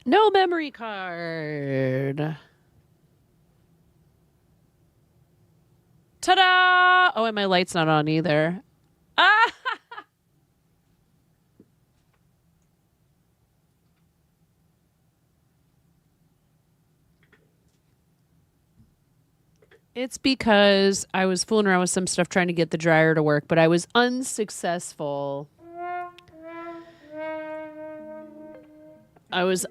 No memory card. Ta-da! Oh, and my light's not on either. Ah! It's because I was fooling around with some stuff trying to get the dryer to work, but I was unsuccessful. I was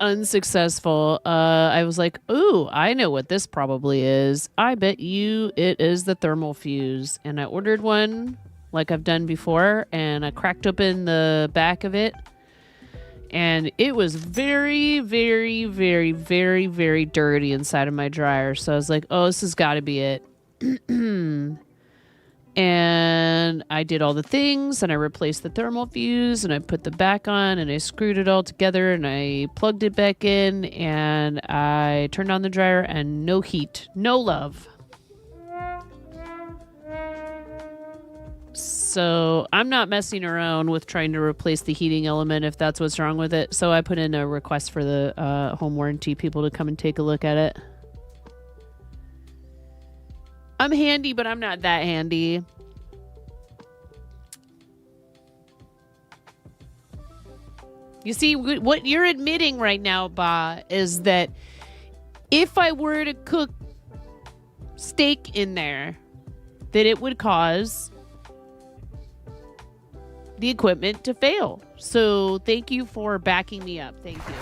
like, ooh, I know what this probably is. I bet you it is the thermal fuse. And I ordered one like I've done before, and I cracked open the back of it. And it was very, very, very, very, very dirty inside of my dryer. So I was like, oh, this has got to be it. And I did all the things, and I replaced the thermal fuse, and I put the back on, and I screwed it all together, and I plugged it back in, and I turned on the dryer, and no heat, no love. So I'm not messing around with trying to replace the heating element if that's what's wrong with it. So I put in a request for the home warranty people to come and take a look at it. I'm handy, but I'm not that handy. You see, what you're admitting right now, Ba, is that if I were to cook steak in there, that it would cause the equipment to fail. So thank you for backing me up. Thank you.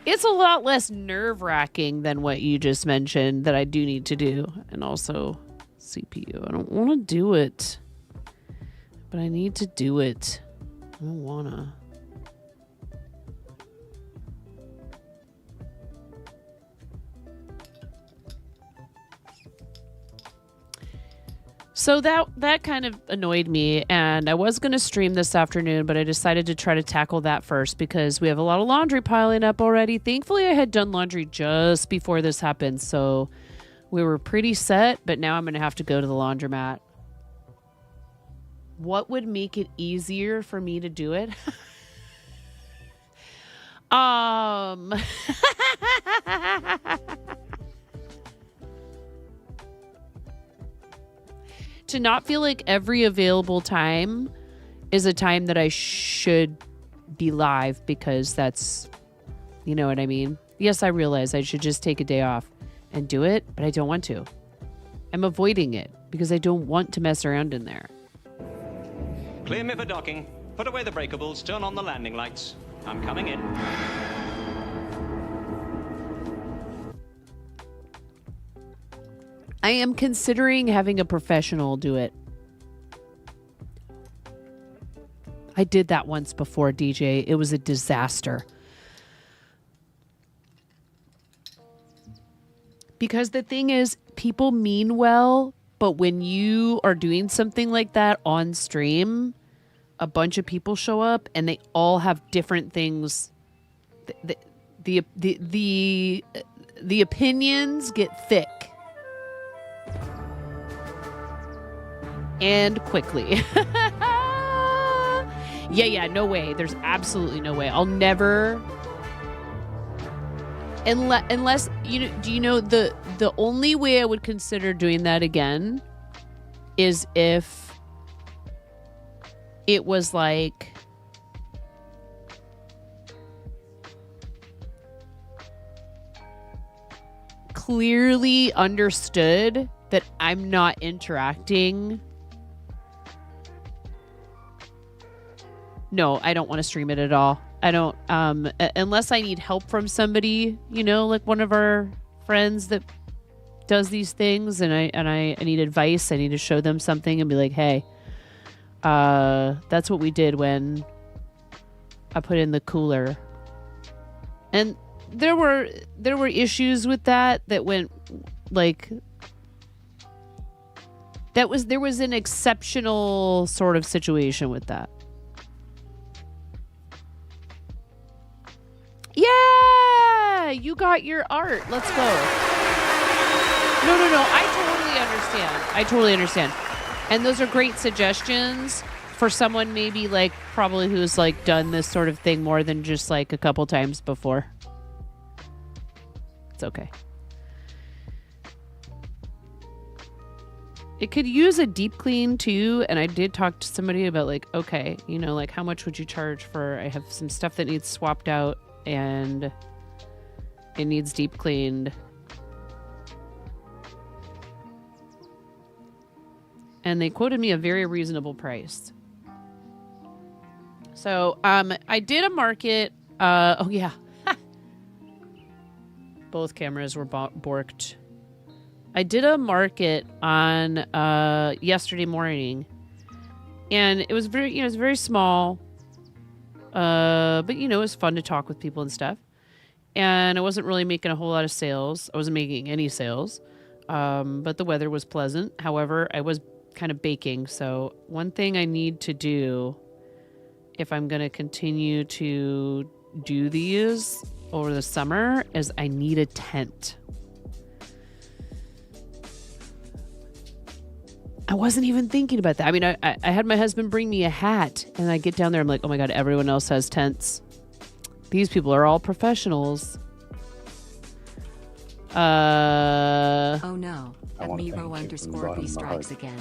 It's a lot less nerve-wracking than what you just mentioned that I do need to do. And also CPU. I don't want to do it. But I need to do it. I don't want to. So that kind of annoyed me, and I was going to stream this afternoon, but I decided to try to tackle that first because we have a lot of laundry piling up already. Thankfully, I had done laundry just before this happened, so we were pretty set, but now I'm going to have to go to the laundromat. What would make it easier for me to do it? To not feel like every available time is a time that I should be live because that's, you know what I mean? Yes, I realize I should just take a day off and do it, but I don't want to. I'm avoiding it because I don't want to mess around in there. Clear me for docking. Put away the breakables. Turn on the landing lights. I'm coming in. I am considering having a professional do it. I did that once before, DJ. It was a disaster. Because the thing is, people mean well, but when you are doing something like that on stream, a bunch of people show up and they all have different things. The opinions get thick. And quickly. Yeah, no way. There's absolutely no way. I'll never... Unless, you know, do you know the only way I would consider doing that again is if it was like... clearly understood that I'm not interacting. No, I don't want to stream it at all. I don't, unless I need help from somebody, you know, like one of our friends that does these things, and I need advice. I need to show them something and be like, hey, that's what we did when I put in the cooler. And there were issues with that went like, there was an exceptional sort of situation with that. Yeah, you got your art. Let's go. No. I totally understand. I totally understand. And those are great suggestions for someone maybe like probably who's like done this sort of thing more than just like a couple times before. It's okay. It could use a deep clean too. And I did talk to somebody about like, okay, you know, like how much would you charge for, I have some stuff that needs swapped out and it needs deep cleaned. And they quoted me a very reasonable price. So, I did a market. Oh yeah. Both cameras were borked. I did a market on yesterday morning, and it was very, it was very small. But it was fun to talk with people and stuff. And I wasn't really making a whole lot of sales. I wasn't making any sales. But the weather was pleasant. However, I was kind of baking. So one thing I need to do if I'm going to continue to do these over the summer is I need a tent. I wasn't even thinking about that. I mean, I had my husband bring me a hat and I get down there. I'm like, oh my God, everyone else has tents. These people are all professionals. Oh no, Amiro_B strikes again.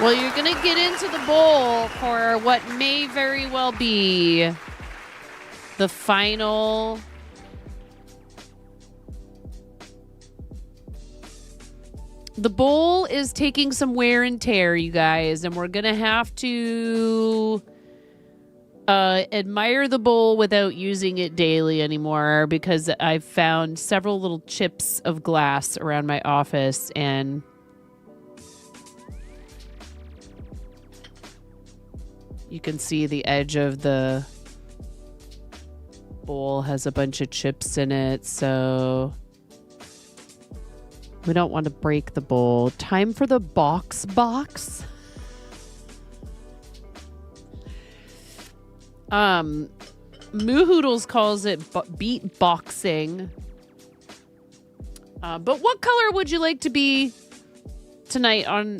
Well, you're going to get into the bowl for what may very well be the final The bowl is taking some wear and tear, you guys, and we're going to have to admire the bowl without using it daily anymore because I've found several little chips of glass around my office, and you can see the edge of the bowl has a bunch of chips in it, so we don't want to break the bowl. Time for the box. Moo Hoodles calls it beat boxing. But what color would you like to be tonight on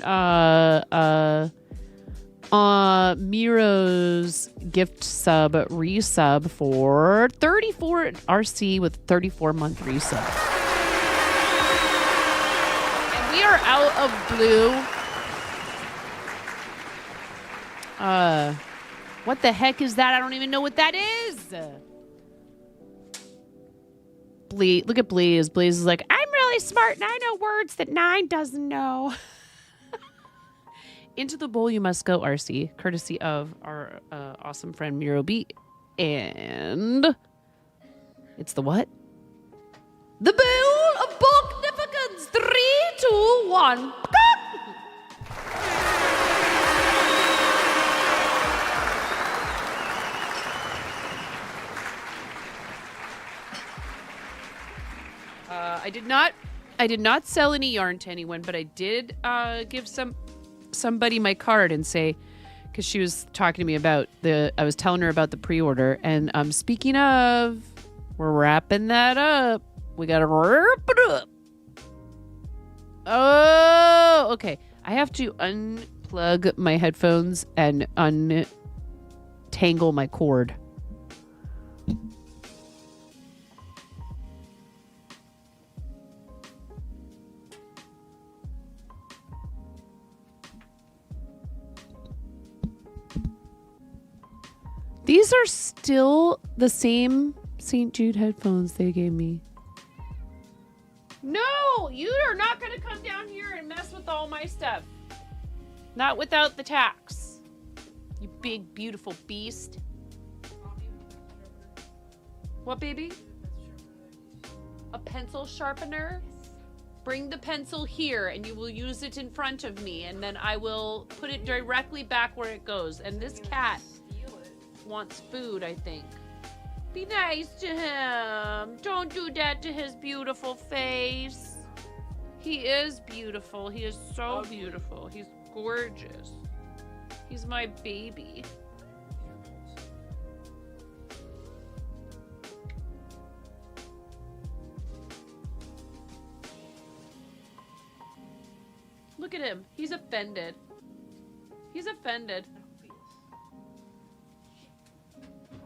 Miro's gift sub resub for 34 RC with 34-month resub? And we are out of blue. What the heck is that? I don't even know what that is. Look at Blaze. Blaze is like, I'm really smart and I know words that 9 doesn't know. Into the bowl you must go, RC, courtesy of our awesome friend Miro B. And it's the what? The bowl of Bognificence. 3, 2, 1. I did not sell any yarn to anyone, but I did give somebody my card and say, because she was talking to me about I was telling her about the pre-order, and speaking of, we're wrapping that up. We gotta wrap it up. Oh, okay. I have to unplug my headphones and untangle my cord. These are still the same St. Jude headphones they gave me. No, you are not going to come down here and mess with all my stuff. Not without the tax. You big, beautiful beast. What, baby? A pencil sharpener? Bring the pencil here and you will use it in front of me, and then I will put it directly back where it goes. And this cat wants food, I think. Be nice to him. Don't do that to his beautiful face. He is beautiful. He is so beautiful. He's gorgeous. He's my baby. Look at him. He's offended. He's offended.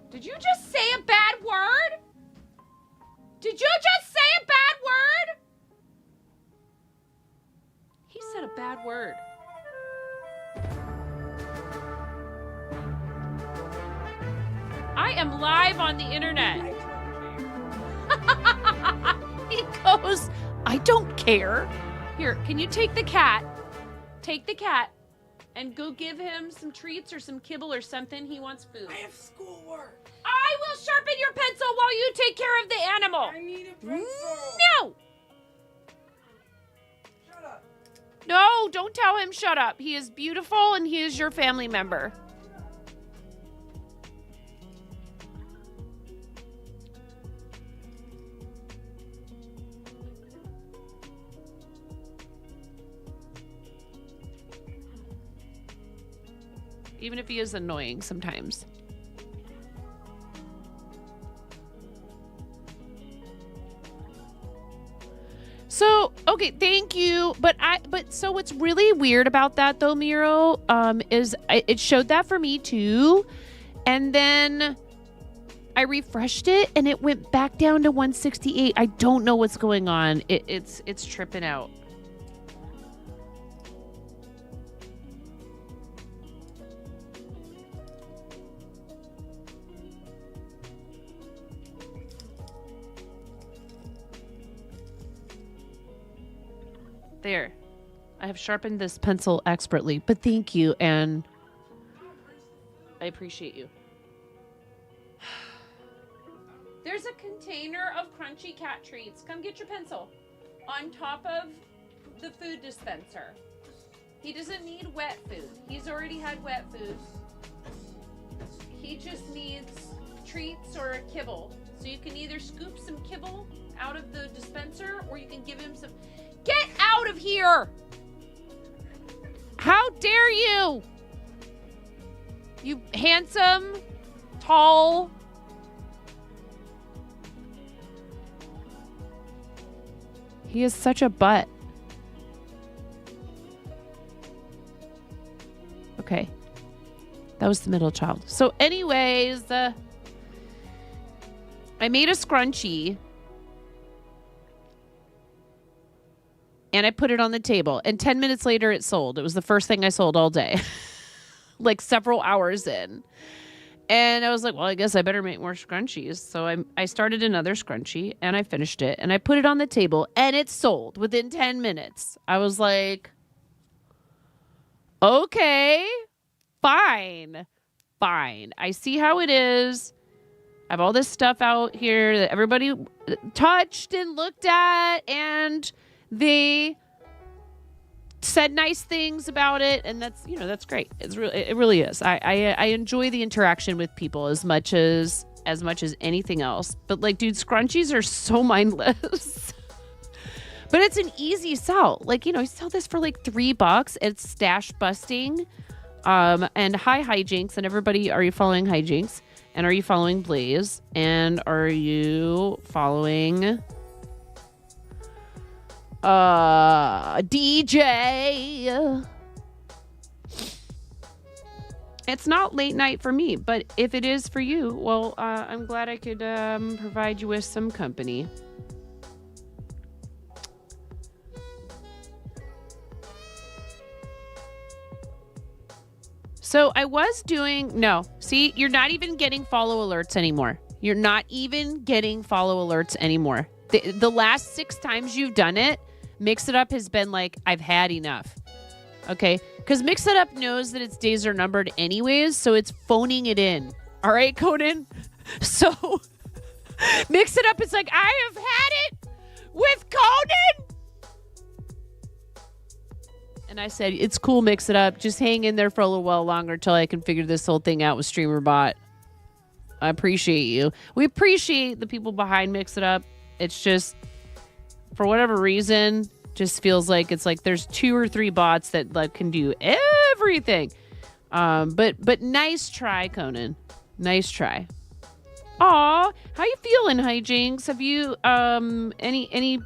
Did you just say a bad word? Did you just say a bad word? He said a bad word. I am live on the internet. He goes, I don't care. Here, can you take the cat? Take the cat and go give him some treats or some kibble or something. He wants food. I have schoolwork. I will sharpen your pencil while you take care of the animal. I need a pencil. No. Shut up. No, don't tell him shut up. He is beautiful and he is your family member. Even if he is annoying sometimes. So, okay, thank you. But so what's really weird about that though, Miro, is it showed that for me too. And then I refreshed it and it went back down to 168. I don't know what's going on. It's tripping out. There. I have sharpened this pencil expertly, but thank you, and I appreciate you. There's a container of crunchy cat treats. Come get your pencil. On top of the food dispenser. He doesn't need wet food. He's already had wet food. He just needs treats or a kibble. So you can either scoop some kibble out of the dispenser or you can give him some... Get out of here! How dare you? You handsome, tall... He is such a butt. Okay. That was the middle child. So anyways, I made a scrunchie. And I put it on the table. And 10 minutes later, it sold. It was the first thing I sold all day. Like several hours in. And I was like, well, I guess I better make more scrunchies. So I started another scrunchie. And I finished it. And I put it on the table. And it sold within 10 minutes. I was like, okay, fine. Fine. I see how it is. I have all this stuff out here that everybody touched and looked at. And... they said nice things about it, and that's great. It really is. I enjoy the interaction with people as much as anything else. But like, dude, scrunchies are so mindless. But it's an easy sell. Like, you sell this for like $3. It's stash busting. And hi hijinks, and everybody, are you following hijinks? And are you following Blaze? And are you following DJ? It's not late night for me, but if it is for you, well, I'm glad I could provide you with some company. So I was doing, no, see, you're not even getting follow alerts anymore. You're not even getting follow alerts anymore. The last 6 times you've done it, Mix It Up has been like, I've had enough. Okay? Because Mix It Up knows that its days are numbered anyways, so it's phoning it in. All right, Conan? So, Mix It Up is like, I have had it with Conan! And I said, it's cool, Mix It Up. Just hang in there for a little while longer until I can figure this whole thing out with StreamerBot. I appreciate you. We appreciate the people behind Mix It Up. It's just, for whatever reason, just feels like it's like there's 2 or 3 bots that like can do everything. But nice try, Conan. Nice try. Aw, how you feeling, Hijinks? Have you any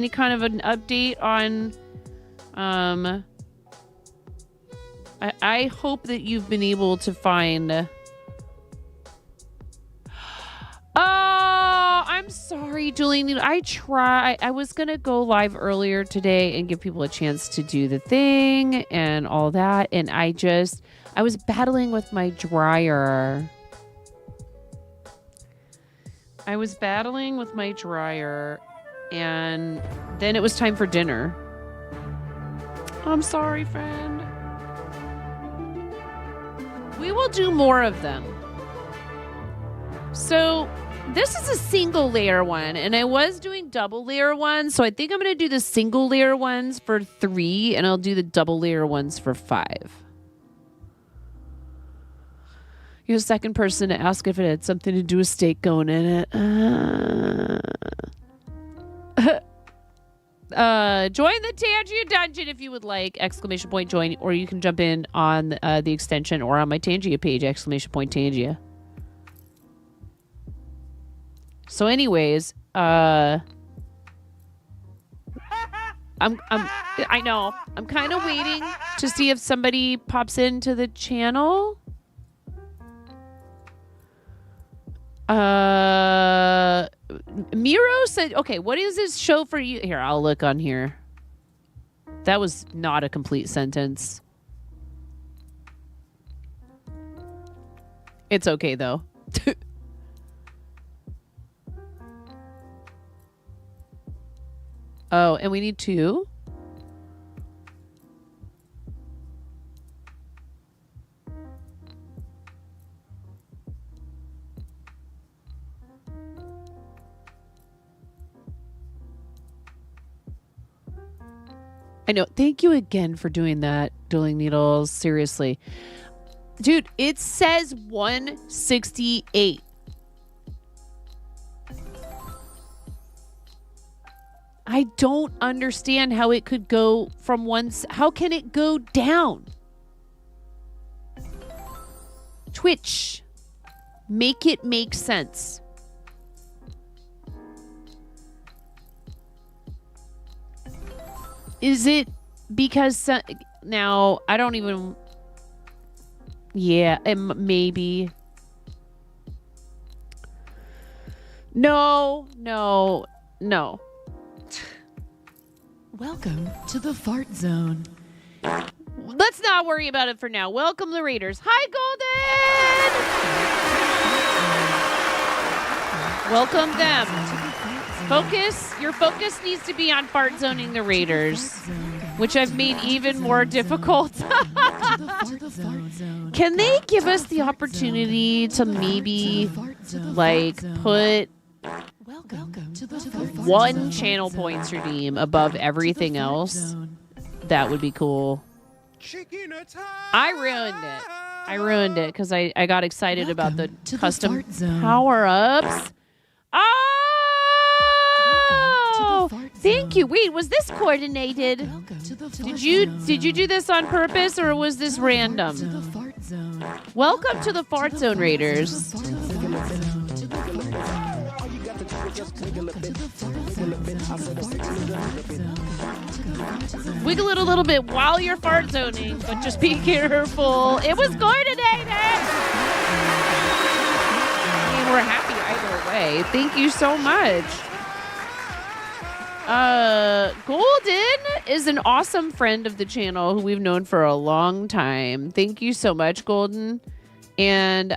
kind of an update on I hope that you've been able to find... Oh, I'm sorry, Julie. I was going to go live earlier today and give people a chance to do the thing and all that. And I was battling with my dryer. And then it was time for dinner. I'm sorry, friend. We will do more of them. So this is a single layer one, and I was doing double layer ones, so I think I'm going to do the single layer ones for 3, and I'll do the double layer ones for 5. You're the second person to ask if it had something to do with steak going in it. Join the Tangia dungeon if you would like, ! Join, or you can jump in on the extension or on my Tangia page, ! Tangia. So anyways, I know. I'm kind of waiting to see if somebody pops into the channel. Miro said, okay, what is this show for you? Here, I'll look on here. That was not a complete sentence. It's okay, though. Oh, and we need 2? I know. Thank you again for doing that, Dueling Needles. Seriously. Dude, it says 168. I don't understand how it could go from how can it go down? Twitch. Make it make sense. Is it because now I don't even... Yeah, maybe. No. Welcome to the fart zone. Let's not worry about it for now. Welcome the Raiders. Hi, Golden! Welcome them. Your focus needs to be on fart zoning the Raiders, which I've made even more difficult. Can they give us the opportunity to maybe, like, put one channel points redeem above everything else? That would be cool. I ruined it because I got excited about the custom power-ups. Oh, thank you. Wait, was this coordinated? Did you do this on purpose or was this random? Welcome to the Fart Zone, Raiders. Wiggle it a little bit while you're fart zoning, but just be careful. It was coordinated. I mean, we're happy either way. Thank you so much. Golden is an awesome friend of the channel who we've known for a long time. Thank you so much, Golden. And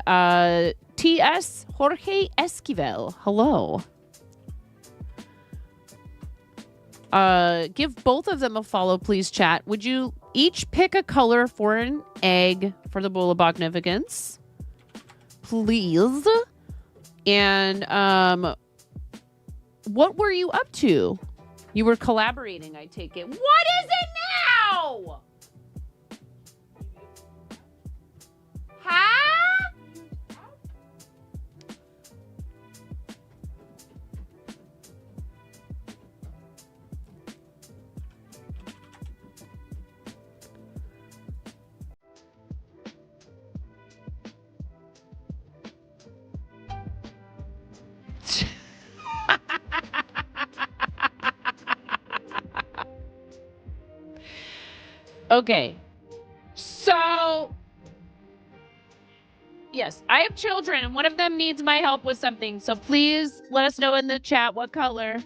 T.S. Jorge Esquivel. Hello. Give both of them a follow, please, chat. Would you each pick a color for an egg for the Bowl of Magnificence? Please. And what were you up to? You were collaborating, I take it. What is it now? Huh? Okay. So, yes, I have children, and one of them needs my help with something. So please let us know in the chat what color.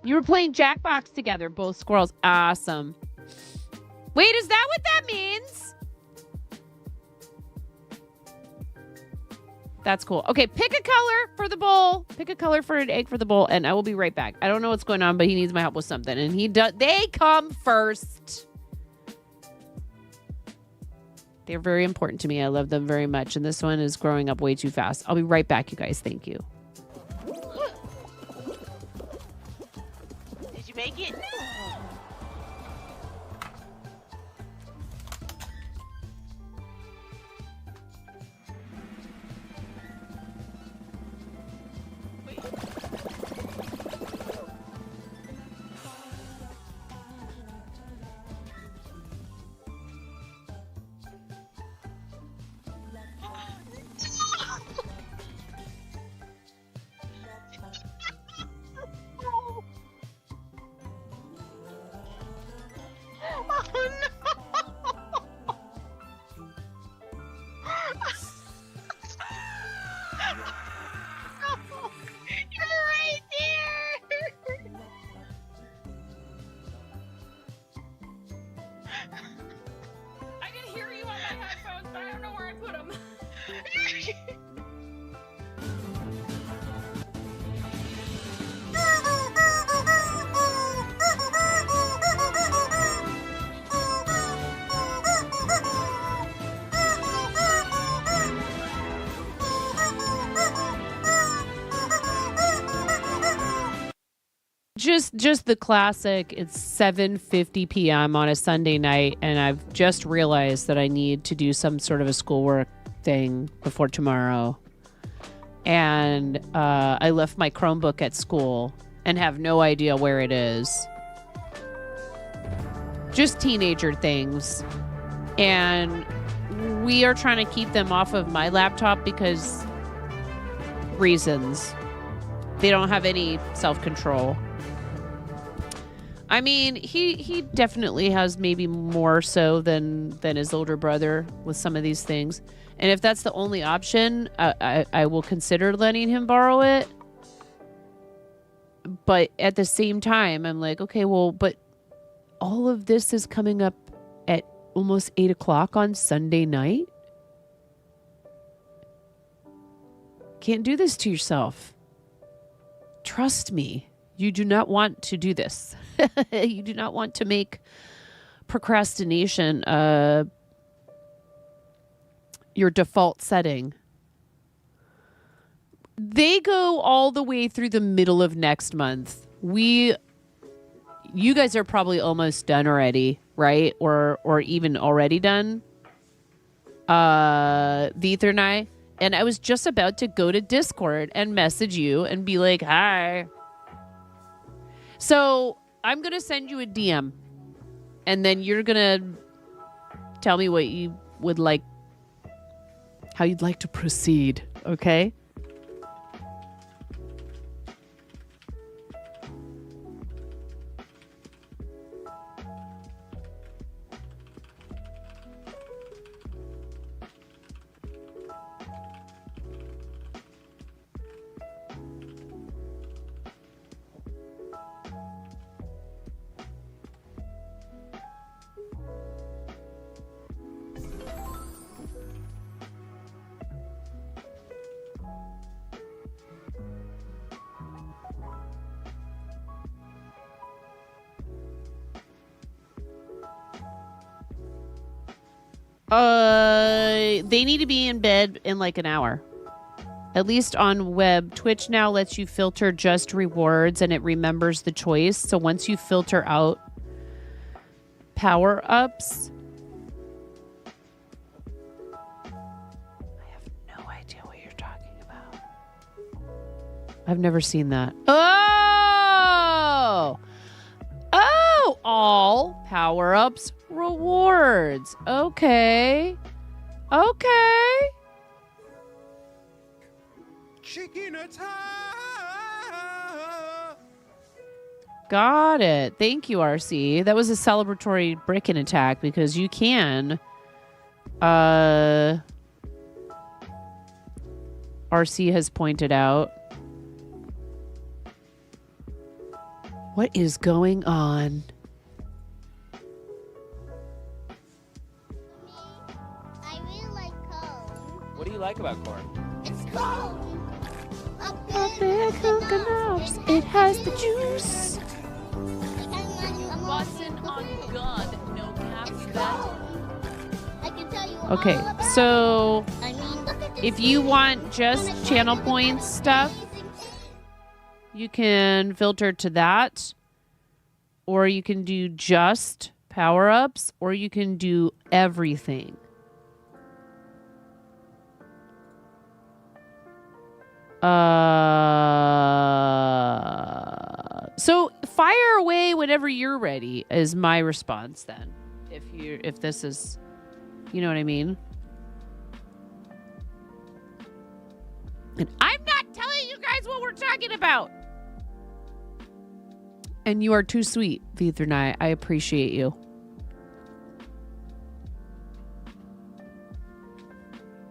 You were playing Jackbox together, both squirrels. Awesome. Wait, is that what that means? That's cool. Okay, pick a color for the bowl. Pick a color for an egg for the bowl, and I will be right back. I don't know what's going on, but he needs my help with something, and he does. They come first. They're very important to me. I love them very much, and this one is growing up way too fast. I'll be right back, you guys. Thank you. Did you make it? Just the classic. It's 7:50 p.m. on a Sunday night, and I've just realized that I need to do some sort of a schoolwork thing before tomorrow. And I left my Chromebook at school and have no idea where it is. Just teenager things. And we are trying to keep them off of my laptop because reasons. They don't have any self-control. I mean, he definitely has maybe more so than his older brother with some of these things. And if that's the only option, I will consider letting him borrow it. But at the same time, I'm like, okay, well, but all of this is coming up at almost 8 o'clock on Sunday night. Can't do this to yourself. Trust me. You do not want to do this. You do not want to make procrastination your default setting. They go all the way through the middle of next month. You guys are probably almost done already, right? Or even already done. Veether and I. And I was just about to go to Discord and message you and be like, hi. So I'm going to send you a DM, and then you're going to tell me what you would like, how you'd like to proceed. Okay. They need to be in bed in like an hour. At least on web. Twitch now lets you filter just rewards and it remembers the choice. So once you filter out power-ups, I have no idea what you're talking about. I've never seen that. Oh! Oh! All power-ups rewards. Okay. Okay. Chicken attack. Got it. Thank you, RC. That was a celebratory Bricken attack because you can. RC has pointed out. What is going on? I really like cone. What do you like about corn? It's cone. A Big coconuts. It has the juice. Bussin' on gun. No cap, you bet. I can tell you Okay, all about so it. I mean, look at this if you movie. want just channel points stuff, you can filter to that, or you can do just power-ups, or you can do everything. So fire away whenever you're ready is my response then. If this is, you know what I mean? And I'm not telling you guys what we're talking about. And you are too sweet, Ether and I appreciate you.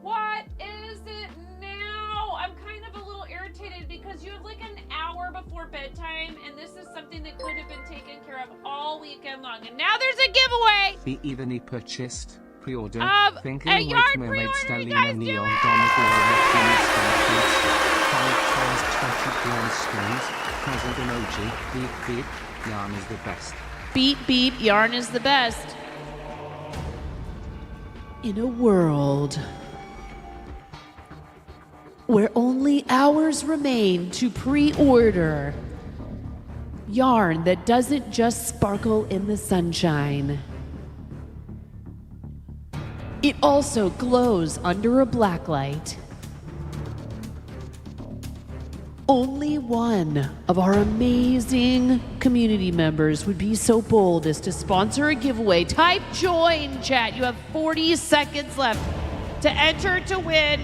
What is it now? I'm kind of a little irritated because you have like an hour before bedtime, and this is something that could have been taken care of all weekend long. And now there's a giveaway. The evenly purchased pre-order. Thinking a like yard mermaid pre-order, you Stellina guys do Neon it! Donegal 5 times 20 grand skins. Present emoji. Beep beep. Yarn is the best. Beep, beep, yarn is the best. In a world where only hours remain to pre-order yarn that doesn't just sparkle in the sunshine, it also glows under a blacklight. Only one of our amazing community members would be so bold as to sponsor a giveaway. Type join, chat. You have 40 seconds left to enter to win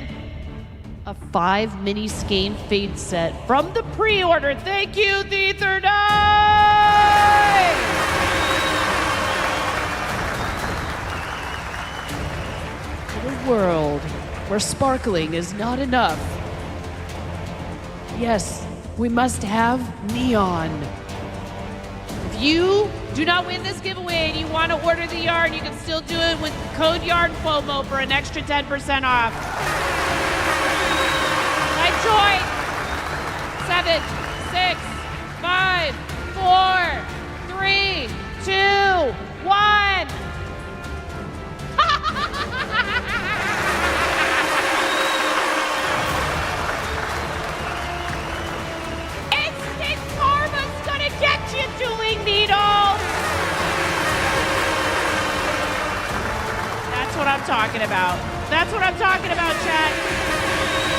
a 5 mini skein fade set from the pre-order. Thank you, the Ether Night! In a world where sparkling is not enough, yes, we must have neon. If you do not win this giveaway and you want to order the yarn, you can still do it with code YARNFOMO for an extra 10% off. I join. 7, 6, 5, 4, 3, 2, 1. Instant karma's gonna get you, doing needles. That's what I'm talking about. That's what I'm talking about, chat.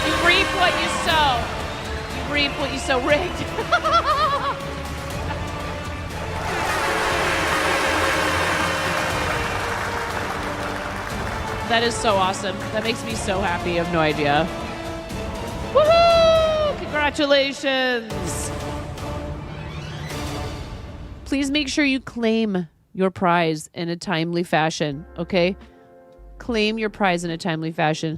You reap what you sow. You reap what you sow. Rigged. That is so awesome. That makes me so happy. You have no idea. Woohoo! Congratulations. Please make sure you claim your prize in a timely fashion, okay? Claim your prize in a timely fashion.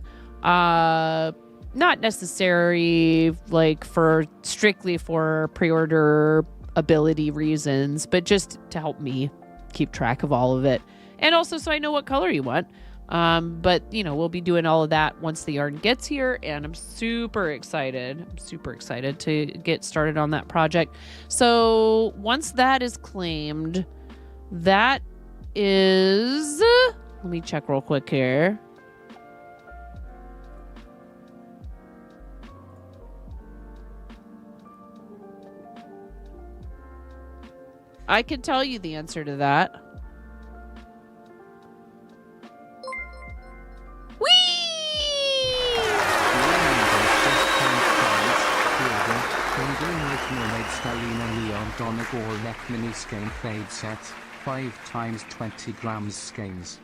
Not necessary like for strictly for pre-order ability reasons, but just to help me keep track of all of it. And also so I know what color you want. But you know, we'll be doing all of that once the yarn gets here, and I'm super excited. I'm super excited to get started on that project. So once that is claimed, that is, let me check real quick here. I can tell you the answer to that. Donegal mini skein fade set. 5 times 20 grams skeins.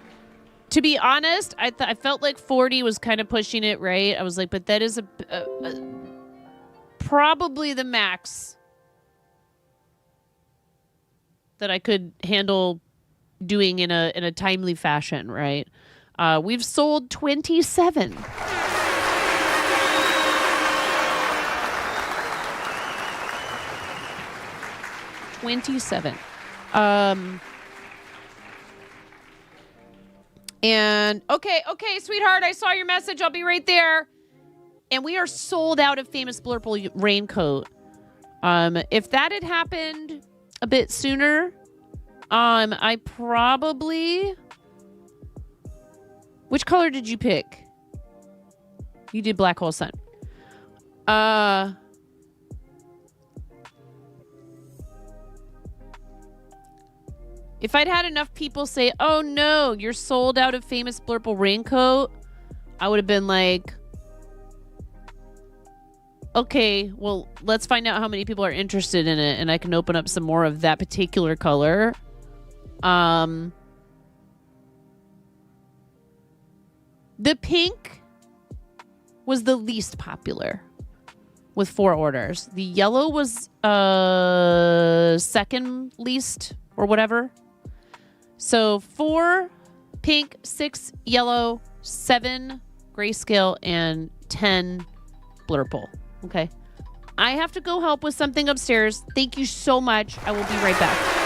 To be honest, I felt like 40 was kind of pushing it, right? I was like, but that is probably the max. that I could handle doing in a timely fashion, right? We've sold 27. And okay, sweetheart, I saw your message. I'll be right there. And we are sold out of Famous Blurple raincoat. If that had happened a bit sooner, I probably... Which color did you pick? You did Black Hole Sun. If I'd had enough people say, oh no, you're sold out of Famous Blurple raincoat, I would have been like, okay, well, let's find out how many people are interested in it, and I can open up some more of that particular color. The pink was the least popular with 4 orders. The yellow was second least or whatever. So 4 pink, 6 yellow, 7 grayscale, and 10 blurple. Okay. I have to go help with something upstairs. Thank you so much. I will be right back.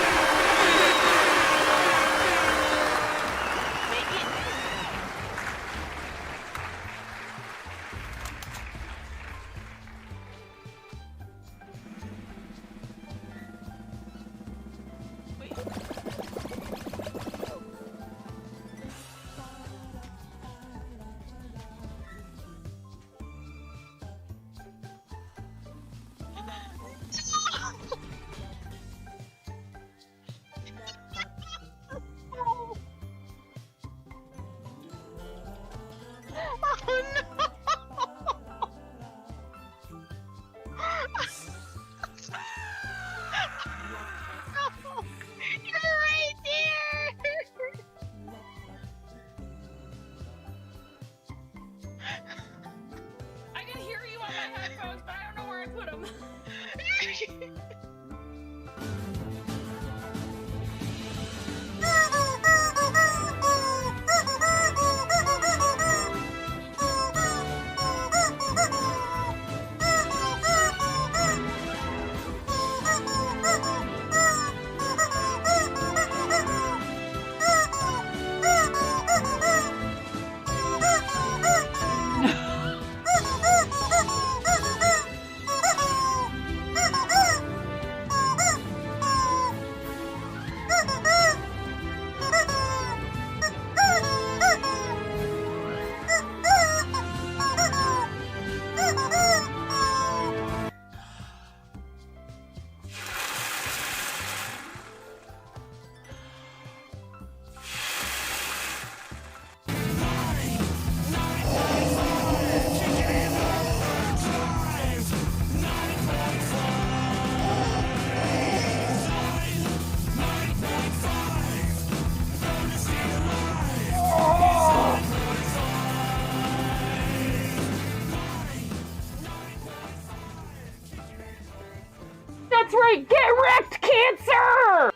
That's right, get wrecked, Cancer!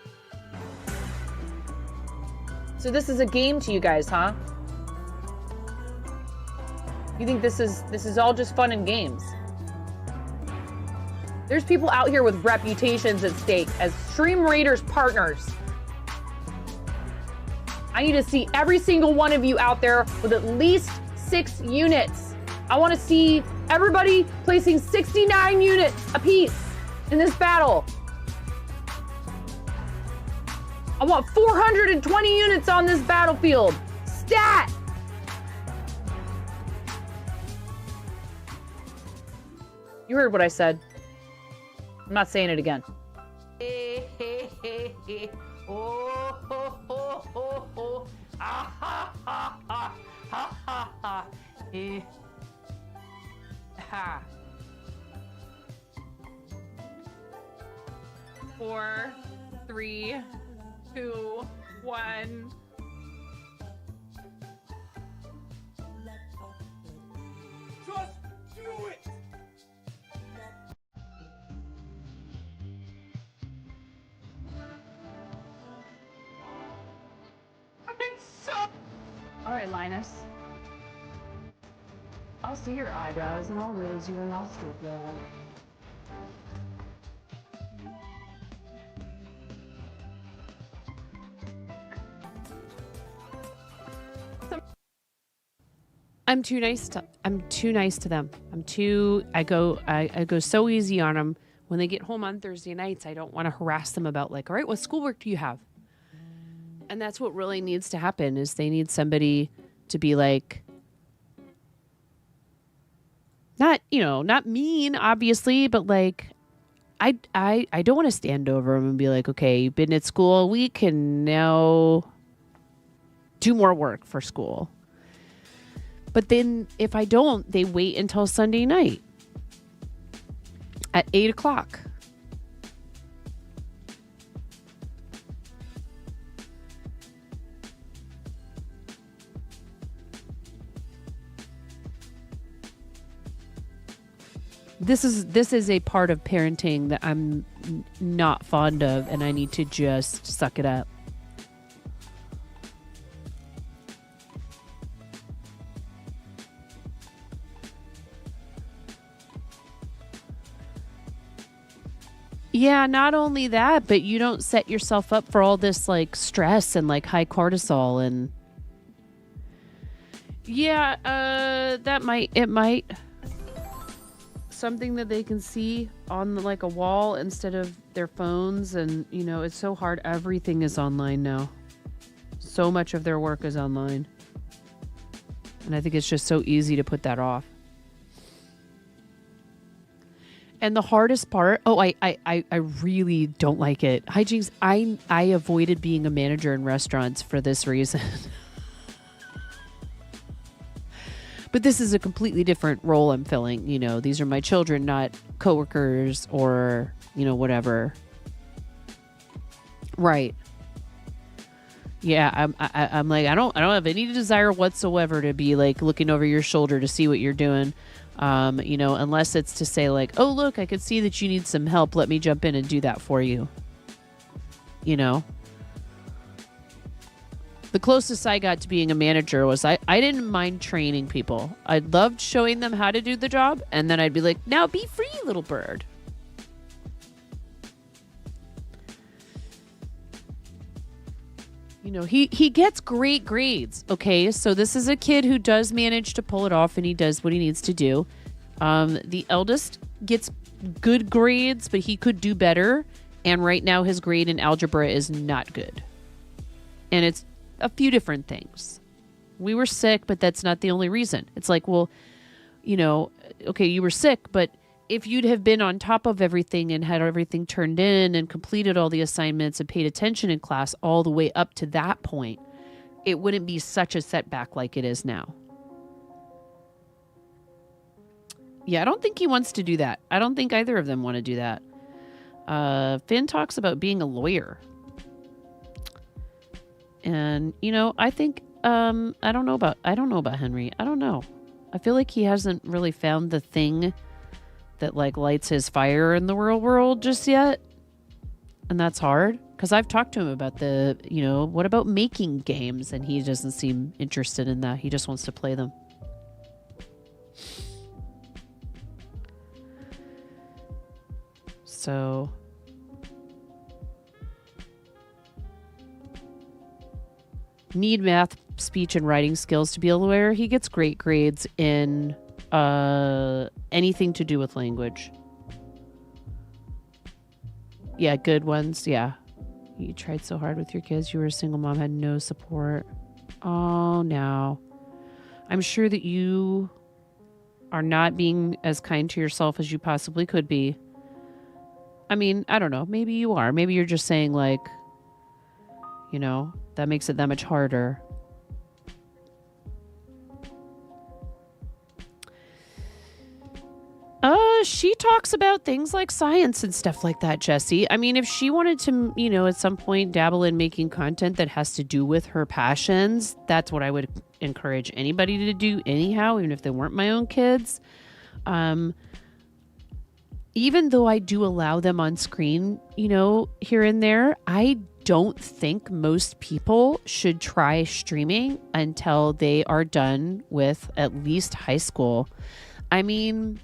So this is a game to you guys, huh? You think this is all just fun and games? There's people out here with reputations at stake as Stream Raiders partners. I need to see every single one of you out there with at least 6 units. I want to see everybody placing 69 units apiece in this battle. I want 420 units on this battlefield. Stat! You heard what I said. I'm not saying it again. Four, 3, 2, 1. Just do it! right, Linus. I'll see your eyebrows and I'll raise you and I'll strip you. I'm too nice to them. I go so easy on them. When they get home on Thursday nights, I don't want to harass them about like, all right, what schoolwork do you have? And that's what really needs to happen is they need somebody to be like, not mean, obviously, but like, I don't want to stand over them and be like, okay, you've been at school. We can now do more work for school. But then if I don't, they wait until Sunday night at 8 o'clock. This is a part of parenting that I'm not fond of, and I need to just suck it up. Yeah, not only that, but you don't set yourself up for all this like stress and like high cortisol and yeah, it might something that they can see on like a wall instead of their phones, and it's so hard. Everything is online now. So much of their work is online. And I think it's just so easy to put that off. And the hardest part, I really don't like it. Hi, Jinx, I avoided being a manager in restaurants for this reason. But this is a completely different role I'm filling. These are my children, not coworkers or, whatever. Right. Yeah, I'm like, I don't have any desire whatsoever to be like looking over your shoulder to see what you're doing. Unless it's to say like, oh, look, I could see that you need some help. Let me jump in and do that for you. The closest I got to being a manager was I didn't mind training people. I loved showing them how to do the job. And then I'd be like, now be free, little bird. He gets great grades. Okay, so this is a kid who does manage to pull it off and he does what he needs to do. The eldest gets good grades, but he could do better. And right now his grade in algebra is not good. And it's a few different things. We were sick, but that's not the only reason. It's like, well, okay, you were sick, but if you'd have been on top of everything and had everything turned in and completed all the assignments and paid attention in class all the way up to that point, it wouldn't be such a setback like it is now. Yeah, I don't think he wants to do that. I don't think either of them want to do that. Finn talks about being a lawyer. And, I think, I don't know about Henry. I don't know. I feel like he hasn't really found the thing that like lights his fire in the real world just yet. And that's hard because I've talked to him about what about making games? And he doesn't seem interested in that. He just wants to play them. So need math, speech, and writing skills to be a lawyer. He gets great grades in anything to do with language. Yeah, good ones. Yeah. You tried so hard with your kids. You were a single mom, had no support. Oh, no. I'm sure that you are not being as kind to yourself as you possibly could be. I mean, I don't know. Maybe you are. Maybe you're just saying like, that makes it that much harder. She talks about things like science and stuff like that, Jessie. I mean, if she wanted to, at some point dabble in making content that has to do with her passions, that's what I would encourage anybody to do anyhow, even if they weren't my own kids. Even though I do allow them on screen, here and there, I don't think most people should try streaming until they are done with at least high school. I mean,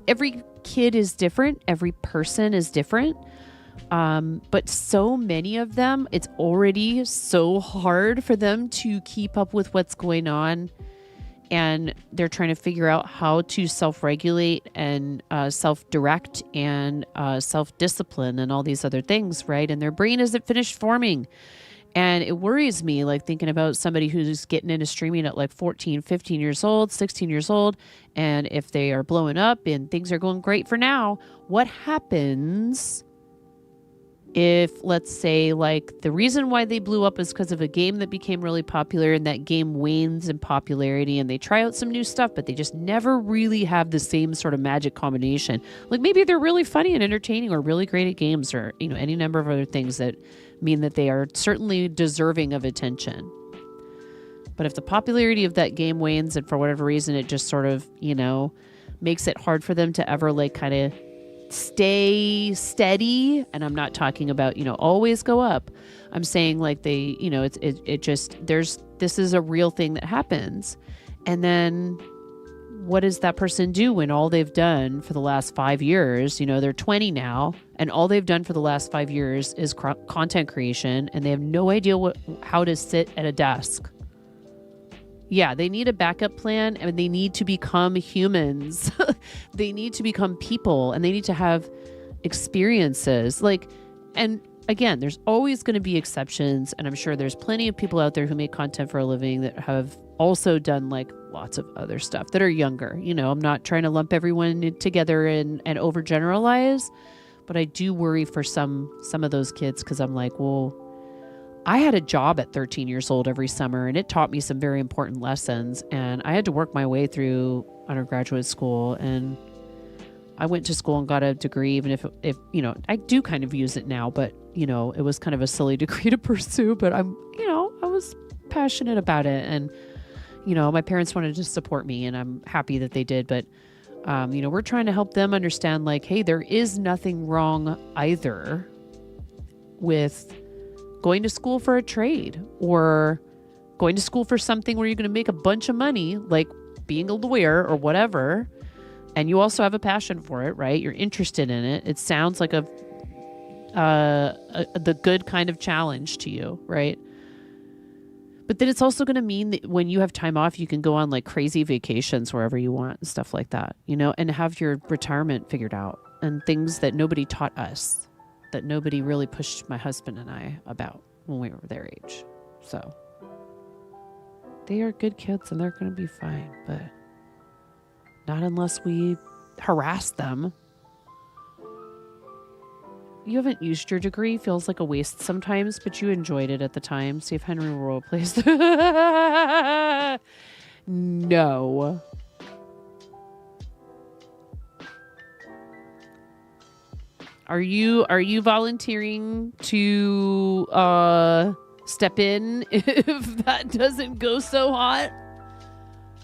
every kid is different. Every person is different. But so many of them, it's already so hard for them to keep up with what's going on. And they're trying to figure out how to self-regulate and self-direct and self-discipline and all these other things, right? And their brain isn't finished forming. And it worries me, like thinking about somebody who's getting into streaming at like 14, 15 years old, 16 years old. And if they are blowing up and things are going great for now, what happens if, let's say, like the reason why they blew up is because of a game that became really popular and that game wanes in popularity and they try out some new stuff, but they just never really have the same sort of magic combination. Like maybe they're really funny and entertaining or really great at games or, you know, any number of other things that mean that they are certainly deserving of attention. But if the popularity of that game wanes and for whatever reason it just sort of, you know, makes it hard for them to ever like kind of stay steady, and I'm not talking about, you know, always go up. I'm saying like they, you know, it just, this is a real thing that happens. And then what does that person do when all they've done for the last 5 years, you know, they're 20 now, and all they've done for the last 5 years is content creation, and they have no idea how to sit at a desk. Yeah, they need a backup plan, and they need to become humans. They need to become people, and they need to have experiences. Like, and again, there's always going to be exceptions, and I'm sure there's plenty of people out there who make content for a living that have also done like lots of other stuff that are younger. You know, I'm not trying to lump everyone together and overgeneralize, but I do worry for some of those kids because I'm like, well, I had a job at 13 years old every summer, and it taught me some very important lessons. And I had to work my way through undergraduate school, and I went to school and got a degree, even if you know, I do kind of use it now, but you know, it was kind of a silly degree to pursue, but I was passionate about it. And, you know, my parents wanted to support me, and I'm happy that they did. But, you know, we're trying to help them understand like, hey, there is nothing wrong either with going to school for a trade or going to school for something where you're going to make a bunch of money, like being a lawyer or whatever. And you also have a passion for it, right? You're interested in it. It sounds like the good kind of challenge to you, right? But then it's also going to mean that when you have time off, you can go on like crazy vacations wherever you want and stuff like that, you know, and have your retirement figured out and things that nobody taught us, that nobody really pushed my husband and I about when we were their age. So they are good kids and they're going to be fine, but not unless we harass them. You haven't used your degree. Feels like a waste sometimes, but you enjoyed it at the time. See if Henry Royal plays. No. Are you volunteering to step in if that doesn't go so hot?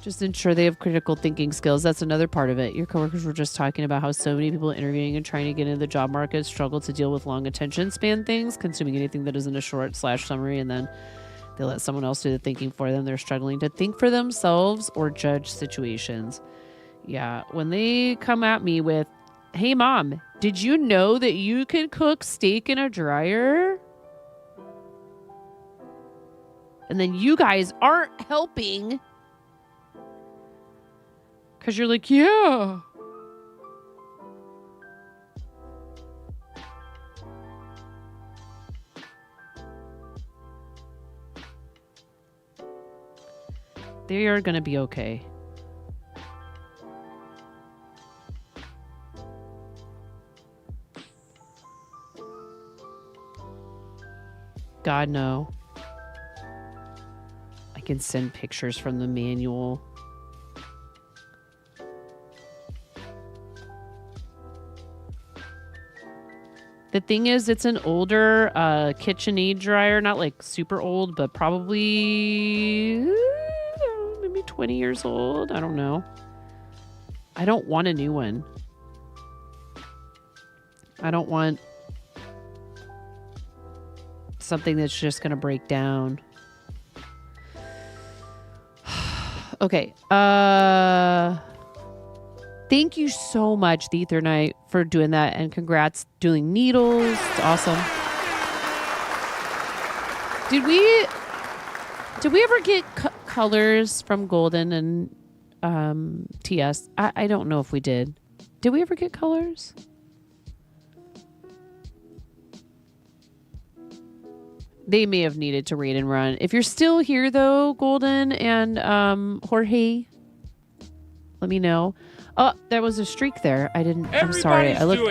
Just ensure they have critical thinking skills. That's another part of it. Your coworkers were just talking about how so many people interviewing and trying to get into the job market struggle to deal with long attention span things, consuming anything that isn't a short / summary, and then they let someone else do the thinking for them. They're struggling to think for themselves or judge situations. Yeah, when they come at me with, hey, Mom, did you know that you can cook steak in a dryer? And then you guys aren't helping because you're like, yeah. They are going to be okay. God, no. I can send pictures from the manual. The thing is, it's an older KitchenAid dryer. Not like super old, but probably maybe 20 years old. I don't know. I don't want a new one. I don't want something that's just going to break down. Okay. Thank you so much, the Ether Knight, for doing that, and congrats doing needles. It's awesome. Did we ever get colors from Golden and TS? I don't know if we did. Did we ever get colors? They may have needed to raid and run. If you're still here, though, Golden and Jorge, let me know. Oh, there was a streak there. I'm sorry. I looked.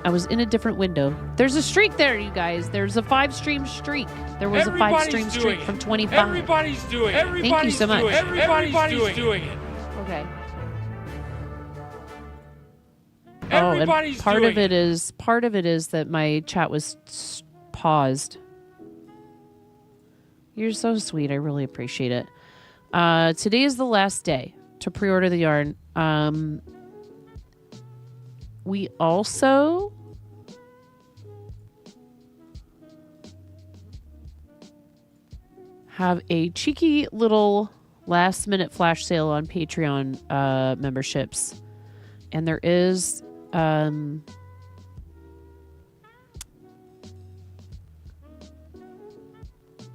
I was in a different window. There's a streak there, you guys. There's a 5-stream streak. There was a 5-stream streak from 25. Everybody's doing it. Thank you so much. Everybody's doing it. Okay. Everybody's part doing of it is that my chat was paused. You're so sweet. I really appreciate it. Today is the last day to pre-order the yarn. We also have a cheeky little last-minute flash sale on Patreon memberships. And there is... let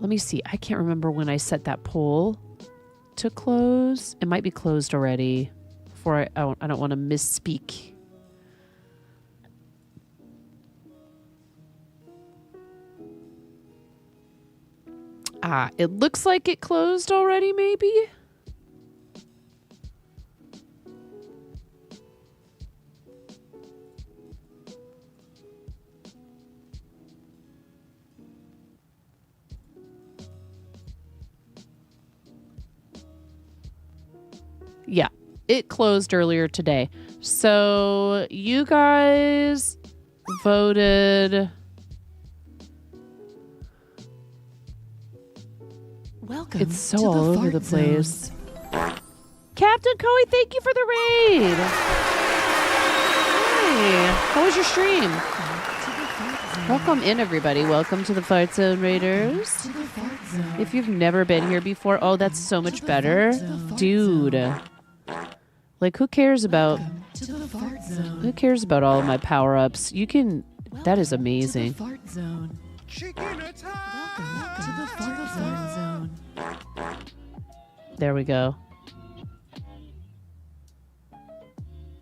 me see. I can't remember when I set that poll to close. It might be closed already. Before I don't want to misspeak. It looks like it closed already, maybe? Yeah, it closed earlier today. So you guys voted... Welcome. It's so all over the place. Captain Coey, thank you for the raid. Hey, how was your stream? Welcome in, everybody. Welcome to the Fart Zone Raiders. If you've never been here before, oh, that's so much better. Dude. Like, who cares about... Who cares about all of my power-ups? You can... That is amazing. Chicken attack! Welcome to the Fart Zone. There we go.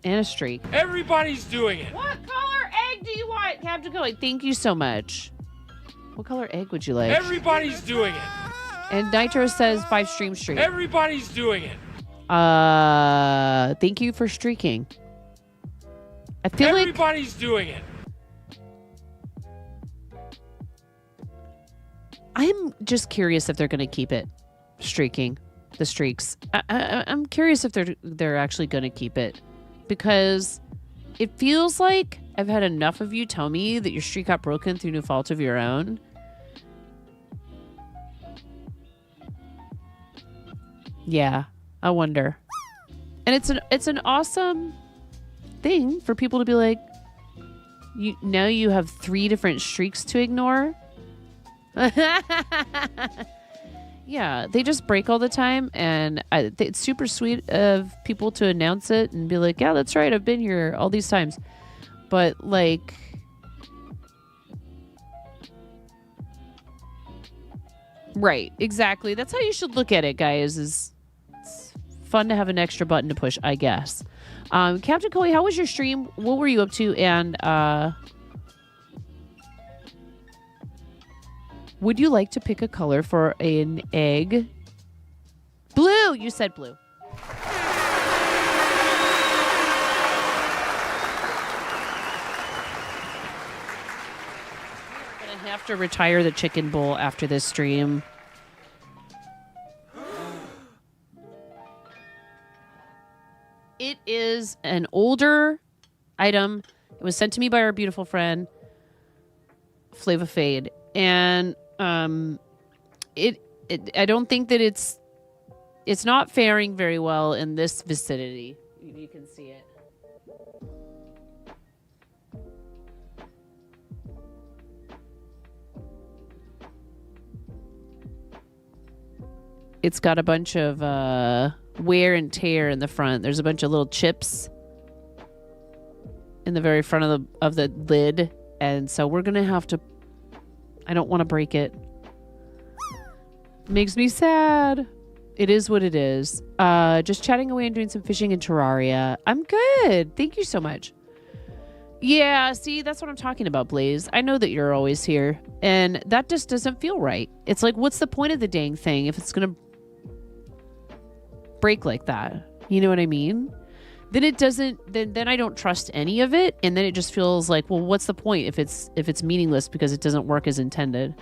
And a streak. Everybody's doing it. What color egg do you want, Captain Coey? Thank you so much. What color egg would you like? Everybody's doing it. And Nitro says 5-stream streak. Everybody's doing it. Thank you for streaking. I feel like Everybody's doing it. I'm just curious if they're going to keep it streaking, the streaks. I'm curious if they're actually going to keep it, because it feels like I've had enough of you tell me that your streak got broken through no fault of your own. Yeah, I wonder. And it's an awesome thing for people to be like, now you have 3 different streaks to ignore. Yeah, they just break all the time, and it's super sweet of people to announce it and be like, yeah, that's right, I've been here all these times. But, like... Right, exactly. That's how you should look at it, guys. It's fun to have an extra button to push, I guess. Captain Coey, how was your stream? What were you up to? And, would you like to pick a color for an egg? Blue! You said blue. I'm going to have to retire the chicken bowl after this stream. It is an older item. It was sent to me by our beautiful friend, Flava Fade. And I don't think that it's not faring very well in this vicinity. You can see it. It's got a bunch of wear and tear in the front. There's a bunch of little chips in the very front of the lid, and so we're gonna have to. I don't want to break it. Makes me sad. It is what it is. Just chatting away and doing some fishing in Terraria. I'm good. Thank you so much. Yeah, see, that's what I'm talking about, Blaze. I know that you're always here, and that just doesn't feel right. It's like, what's the point of the dang thing if it's gonna break like that? You know what I mean? Then it doesn't. Then I don't trust any of it, and then it just feels like, well, what's the point if it's meaningless because it doesn't work as intended?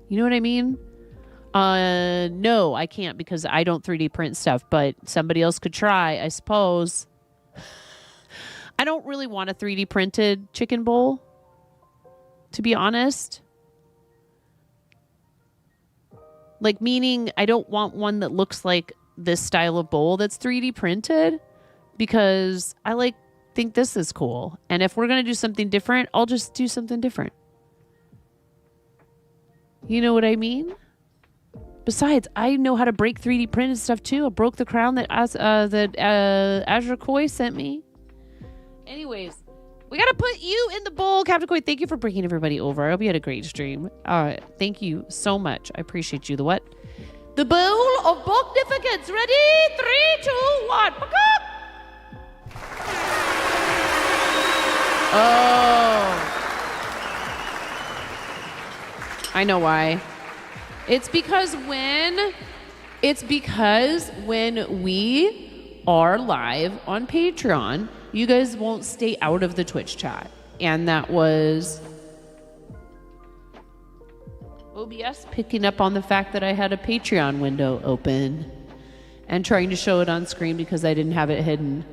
You know what I mean? No, I can't because I don't 3D print stuff, but somebody else could try, I suppose. I don't really want a 3D printed chicken bowl, to be honest. Like, meaning I don't want one that looks like this style of bowl that's 3D printed, because I think this is cool. And if we're going to do something different, I'll just do something different. You know what I mean? Besides, I know how to break 3D printed stuff too. I broke the crown that Azure Koi sent me. Anyways, we got to put you in the bowl, Captain Koi. Thank you for bringing everybody over. I hope you had a great stream. Thank you so much. I appreciate you. The what? The bowl of magnificence. Ready? 3, 2, 1. Oh. I know why. It's because when we are live on Patreon, you guys won't stay out of the Twitch chat. And that was OBS picking up on the fact that I had a Patreon window open and trying to show it on screen because I didn't have it hidden.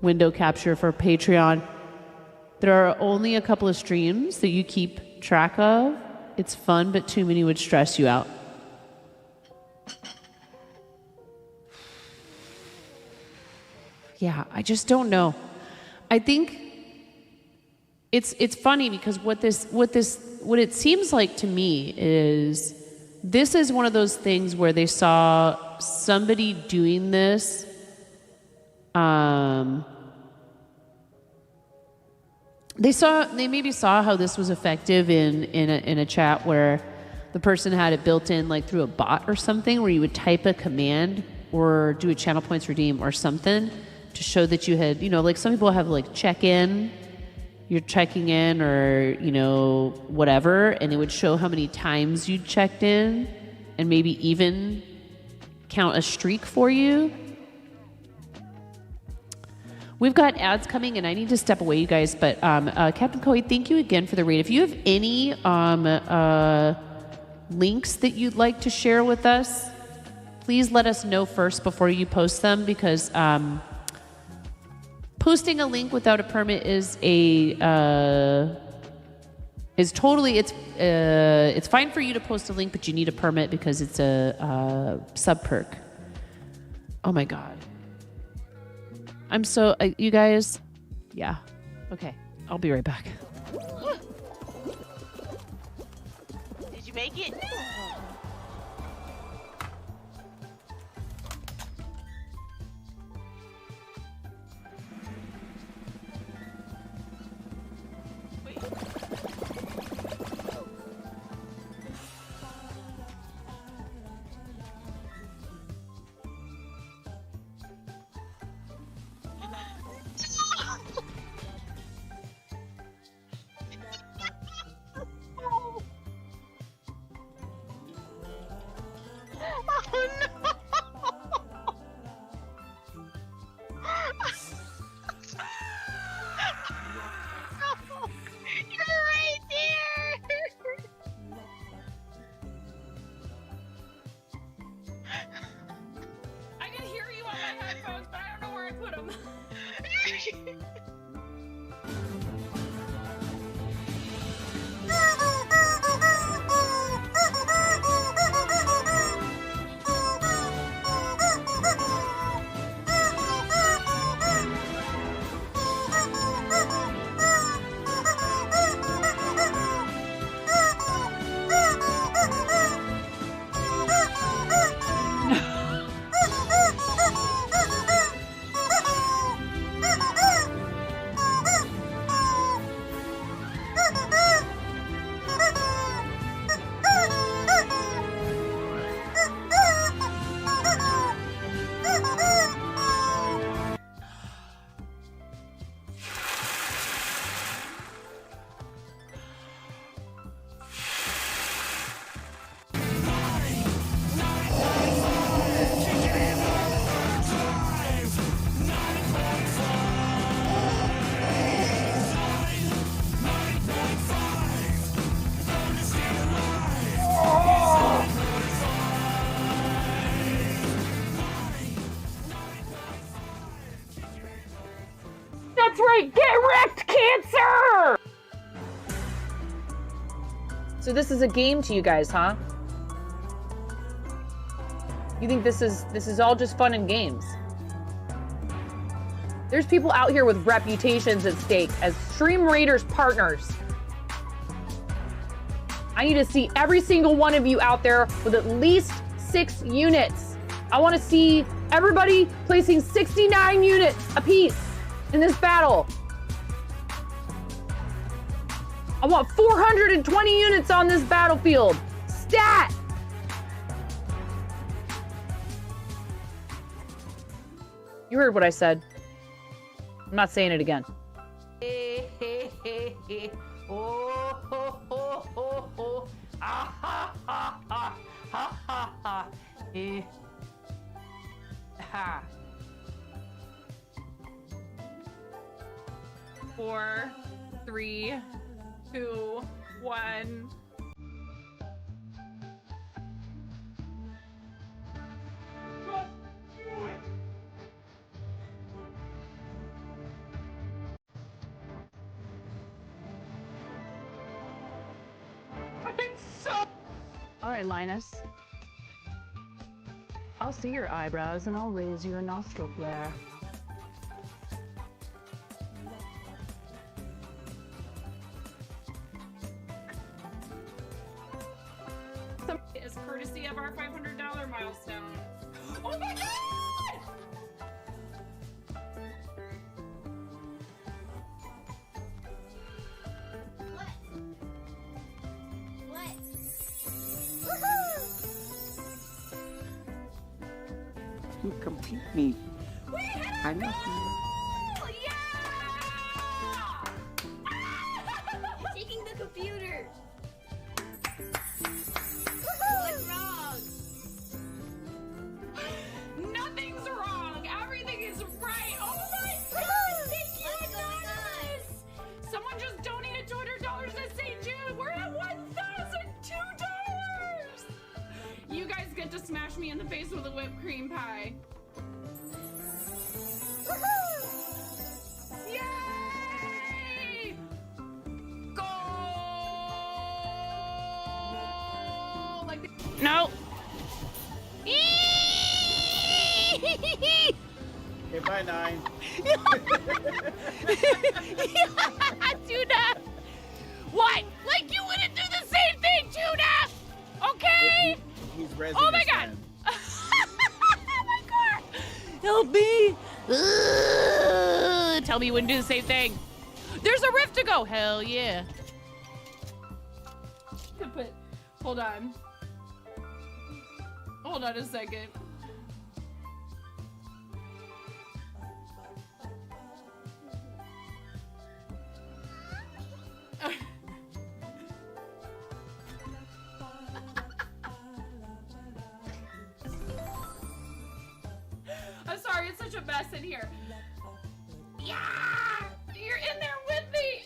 Window capture for Patreon. There are only a couple of streams that you keep track of. It's fun, but too many would stress you out. Yeah, I just don't know. I think it's funny because what it seems like to me is this is one of those things where they saw somebody doing this they maybe saw how this was effective in a chat where the person had it built in like through a bot or something, where you would type a command or do a channel points redeem or something to show that you had, like some people have like check in, you're checking in, or whatever, and it would show how many times you checked in and maybe even count a streak for you. We've got ads coming, and I need to step away, you guys. But Captain Koi, thank you again for the raid. If you have any links that you'd like to share with us, please let us know first before you post them, because posting a link without a permit is totally it's fine for you to post a link, but you need a permit because it's a sub perk. Oh my god. I'm so, you guys, yeah. Okay, I'll be right back. Did you make it? That's right, get wrecked, cancer! So this is a game to you guys, huh? You think this is all just fun and games? There's people out here with reputations at stake as Stream Raiders partners. I need to see every single one of you out there with at least 6 units. I want to see everybody placing 69 units apiece in this battle. I want 420 units on this battlefield. Stat! You heard what I said. I'm not saying it again. Oh, ho, ho, ho, ho. Ah, ha, ha, ha, ha, ha, ha. Ha. 4, 3, 2, 1. All right, Linus. I'll see your eyebrows and I'll raise your nostril flare. As courtesy of our $500 milestone. Oh my god! What? Woohoo! You complete me. We hit a I love you. goal! Yeah! Taking the computer. What's wrong? Nothing's wrong. Everything is right. Oh my god! Thank you, What's going Anonymous! Someone just donated $200 to St. Jude. We're at $1,002. You guys get to smash me in the face with a whipped cream pie. Woohoo! Yay! Goal! Like no. Okay, bye, 9. Tuna! What? Like you wouldn't do the same thing, Tuna! Okay? He's resin Oh my his god! hand. Oh my god! Help me! Tell me you wouldn't do the same thing. There's a rift to go! Hell yeah. But, hold on. Hold on a second. I'm sorry, it's such a mess in here. Yeah! You're in there with me!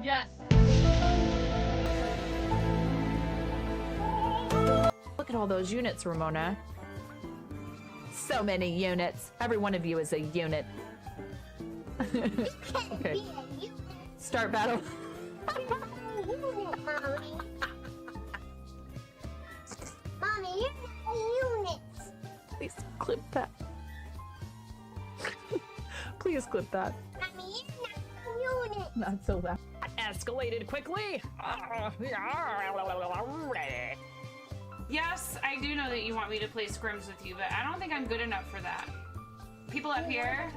Yes. Look at all those units, Ramona. So many units. Every one of you is a unit. Okay. Start battle. Mommy, you're not a unit. Please clip that. Please clip that. Mommy, you're not a unit. Not so loud. Escalated quickly. Yes, I do know that you want me to play scrims with you, but I don't think I'm good enough for that. People up here.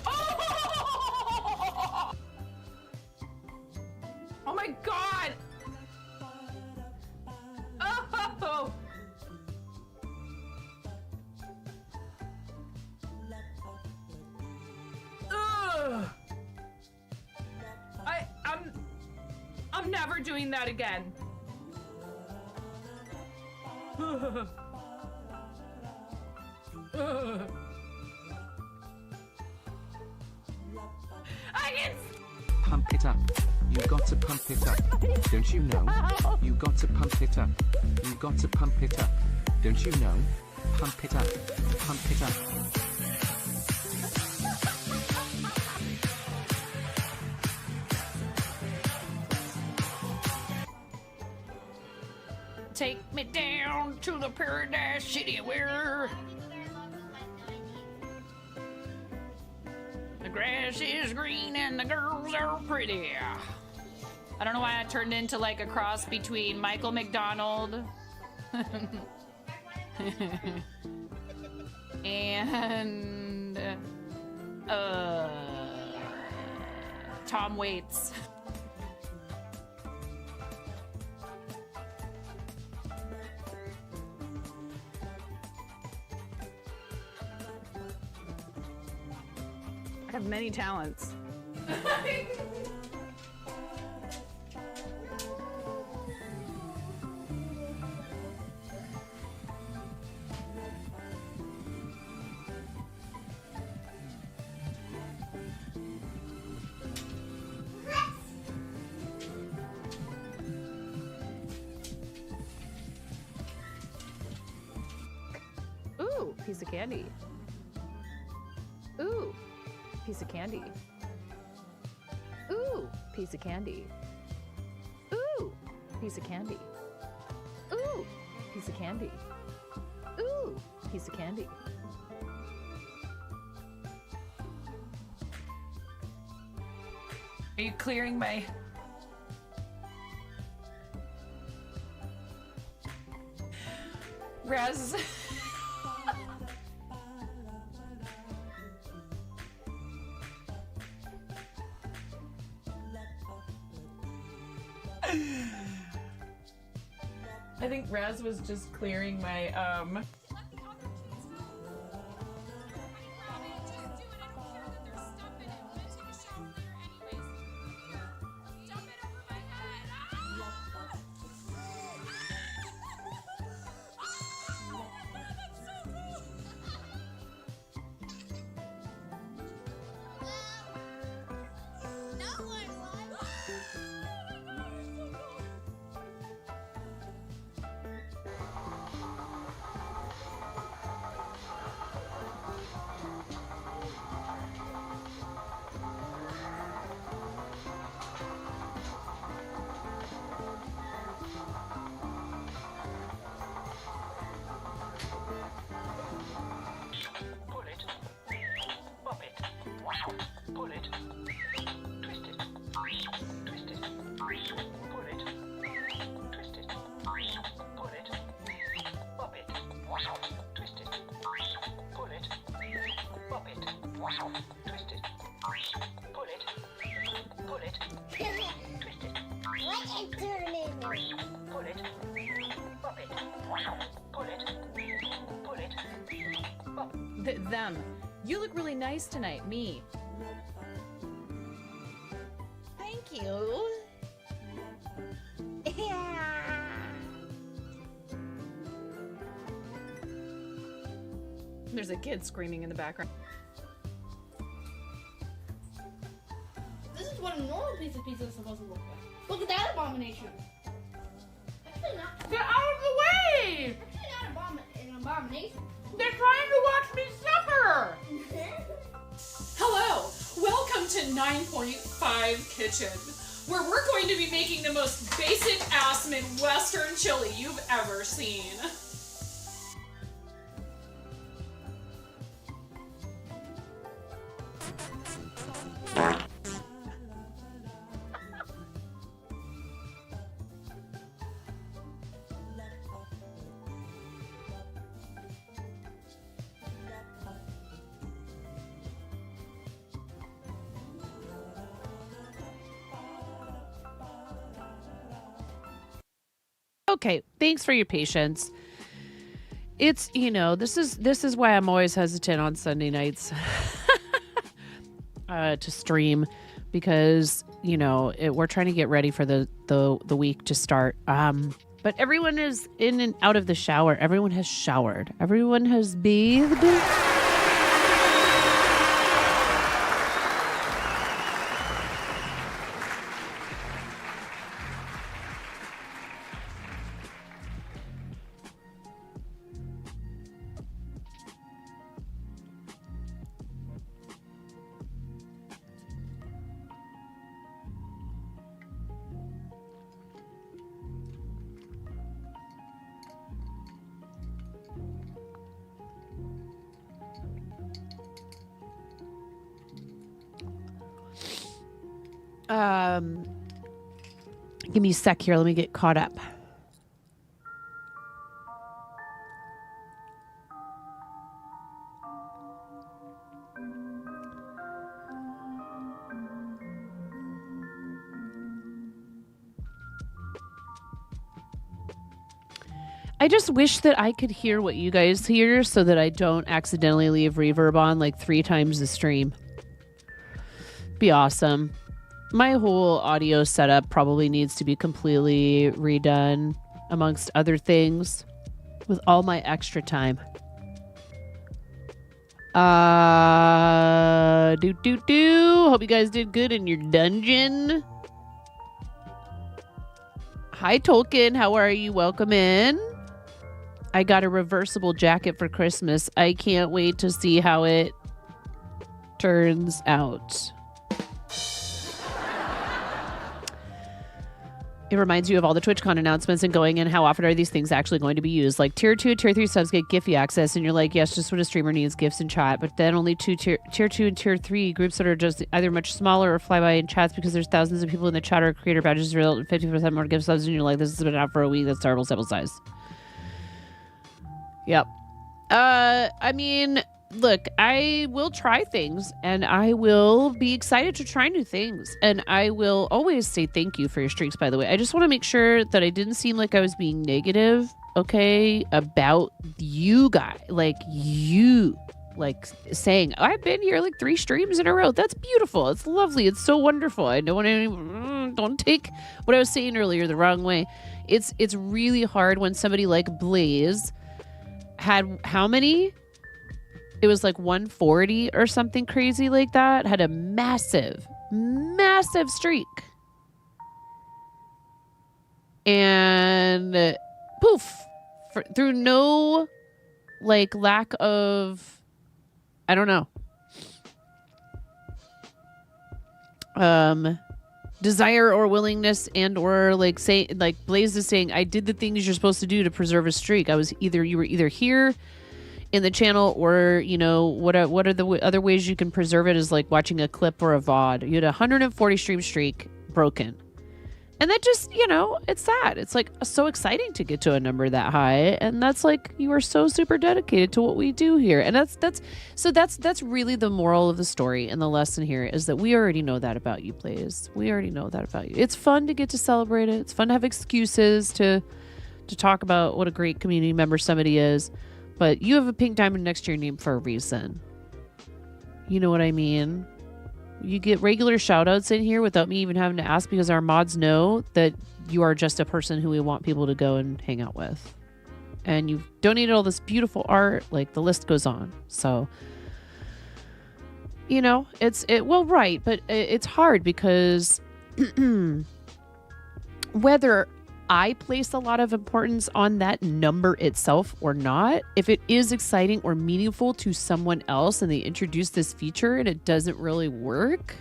Oh! Oh my god! Oh! Ugh. I'm never doing that again. I can. Pump it up. You got to pump it up. Don't you know? You got to pump it up. You got to pump it up. Don't you know? Pump it up. Pump it up. Take me down to the paradise city where the grass is green and the girls are pretty. I don't know why I turned into like a cross between Michael McDonald and Tom Waits. I have many talents. Ooh, piece of candy. Ooh, piece of candy. Ooh, piece of candy. Ooh, piece of candy. Ooh, piece of candy. Ooh, piece of candy. Are you clearing my... Raz... I think Raz was just clearing my them. You look really nice tonight, me. Thank you. Yeah. There's a kid screaming in the background. This is what a normal piece of pizza is supposed to look like. Look at that abomination. Actually not. Get out of the way! Actually not an abomination. They're trying to watch me suffer! Hello, welcome to 9.5 Kitchen, where we're going to be making the most basic ass Midwestern chili you've ever seen. Okay, thanks for your patience. It's, this is why I'm always hesitant on Sunday nights to stream, because we're trying to get ready for the week to start. But everyone is in and out of the shower. Everyone has showered. Everyone has bathed. Give me a sec here. Let me get caught up. I just wish that I could hear what you guys hear so that I don't accidentally leave reverb on like 3 times the stream. Be awesome. My whole audio setup probably needs to be completely redone, amongst other things, with all my extra time. Hope you guys did good in your dungeon. Hi, Tolkien. How are you? Welcome in. I got a reversible jacket for Christmas. I can't wait to see how it turns out. It reminds you of all the TwitchCon announcements and going in. How often are these things actually going to be used? Like tier 2 and tier 3 subs get Giphy access, and you're like, yes, just when a streamer needs gifts and chat. But then only tier 2 and tier 3 groups that are just either much smaller or fly by in chats because there's thousands of people in the chat or creator badges result in 50% more gift subs, and you're like, this has been out for a week. That's terrible sample size. Yep. I mean, look, I will try things, and I will be excited to try new things, and I will always say thank you for your streaks, by the way. I just want to make sure that I didn't seem like I was being negative, okay, about you guys, like saying, I've been here like 3 streams in a row. That's beautiful. It's lovely. It's so wonderful. I don't want to, don't take what I was saying earlier the wrong way. It's really hard when somebody like Blaze had how many? It was like 140 or something crazy like that. Had a massive streak. And poof, through no like lack of, I don't know, desire or willingness, and or like say, like Blaze is saying, I did the things you're supposed to do to preserve a streak. You were either here in the channel, or what are the other ways you can preserve it, is like watching a clip or a VOD. You had a 140 stream streak broken, and that just it's sad. It's like so exciting to get to a number that high, and that's like, you are so super dedicated to what we do here, and that's really the moral of the story, and the lesson here is that we already know that about you, Blaze. We already know that about you. It's fun to get to celebrate it. It's fun to have excuses to talk about what a great community member somebody is. But you have a pink diamond next to your name for a reason. You know what I mean? You get regular shout outs in here without me even having to ask, because our mods know that you are just a person who we want people to go and hang out with. And you've donated all this beautiful art. Like, the list goes on. So, right. But it's hard because whether I place a lot of importance on that number itself or not. If it is exciting or meaningful to someone else and they introduce this feature and it doesn't really work,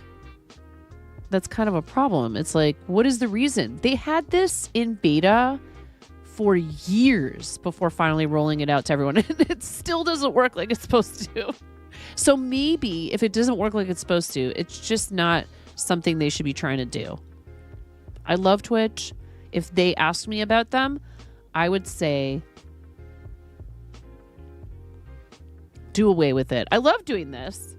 that's kind of a problem. It's like, what is the reason? They had this in beta for years before finally rolling it out to everyone, and it still doesn't work like it's supposed to. So maybe if it doesn't work like it's supposed to, it's just not something they should be trying to do. I love Twitch. If they asked me about them, I would say do away with it. I love doing this.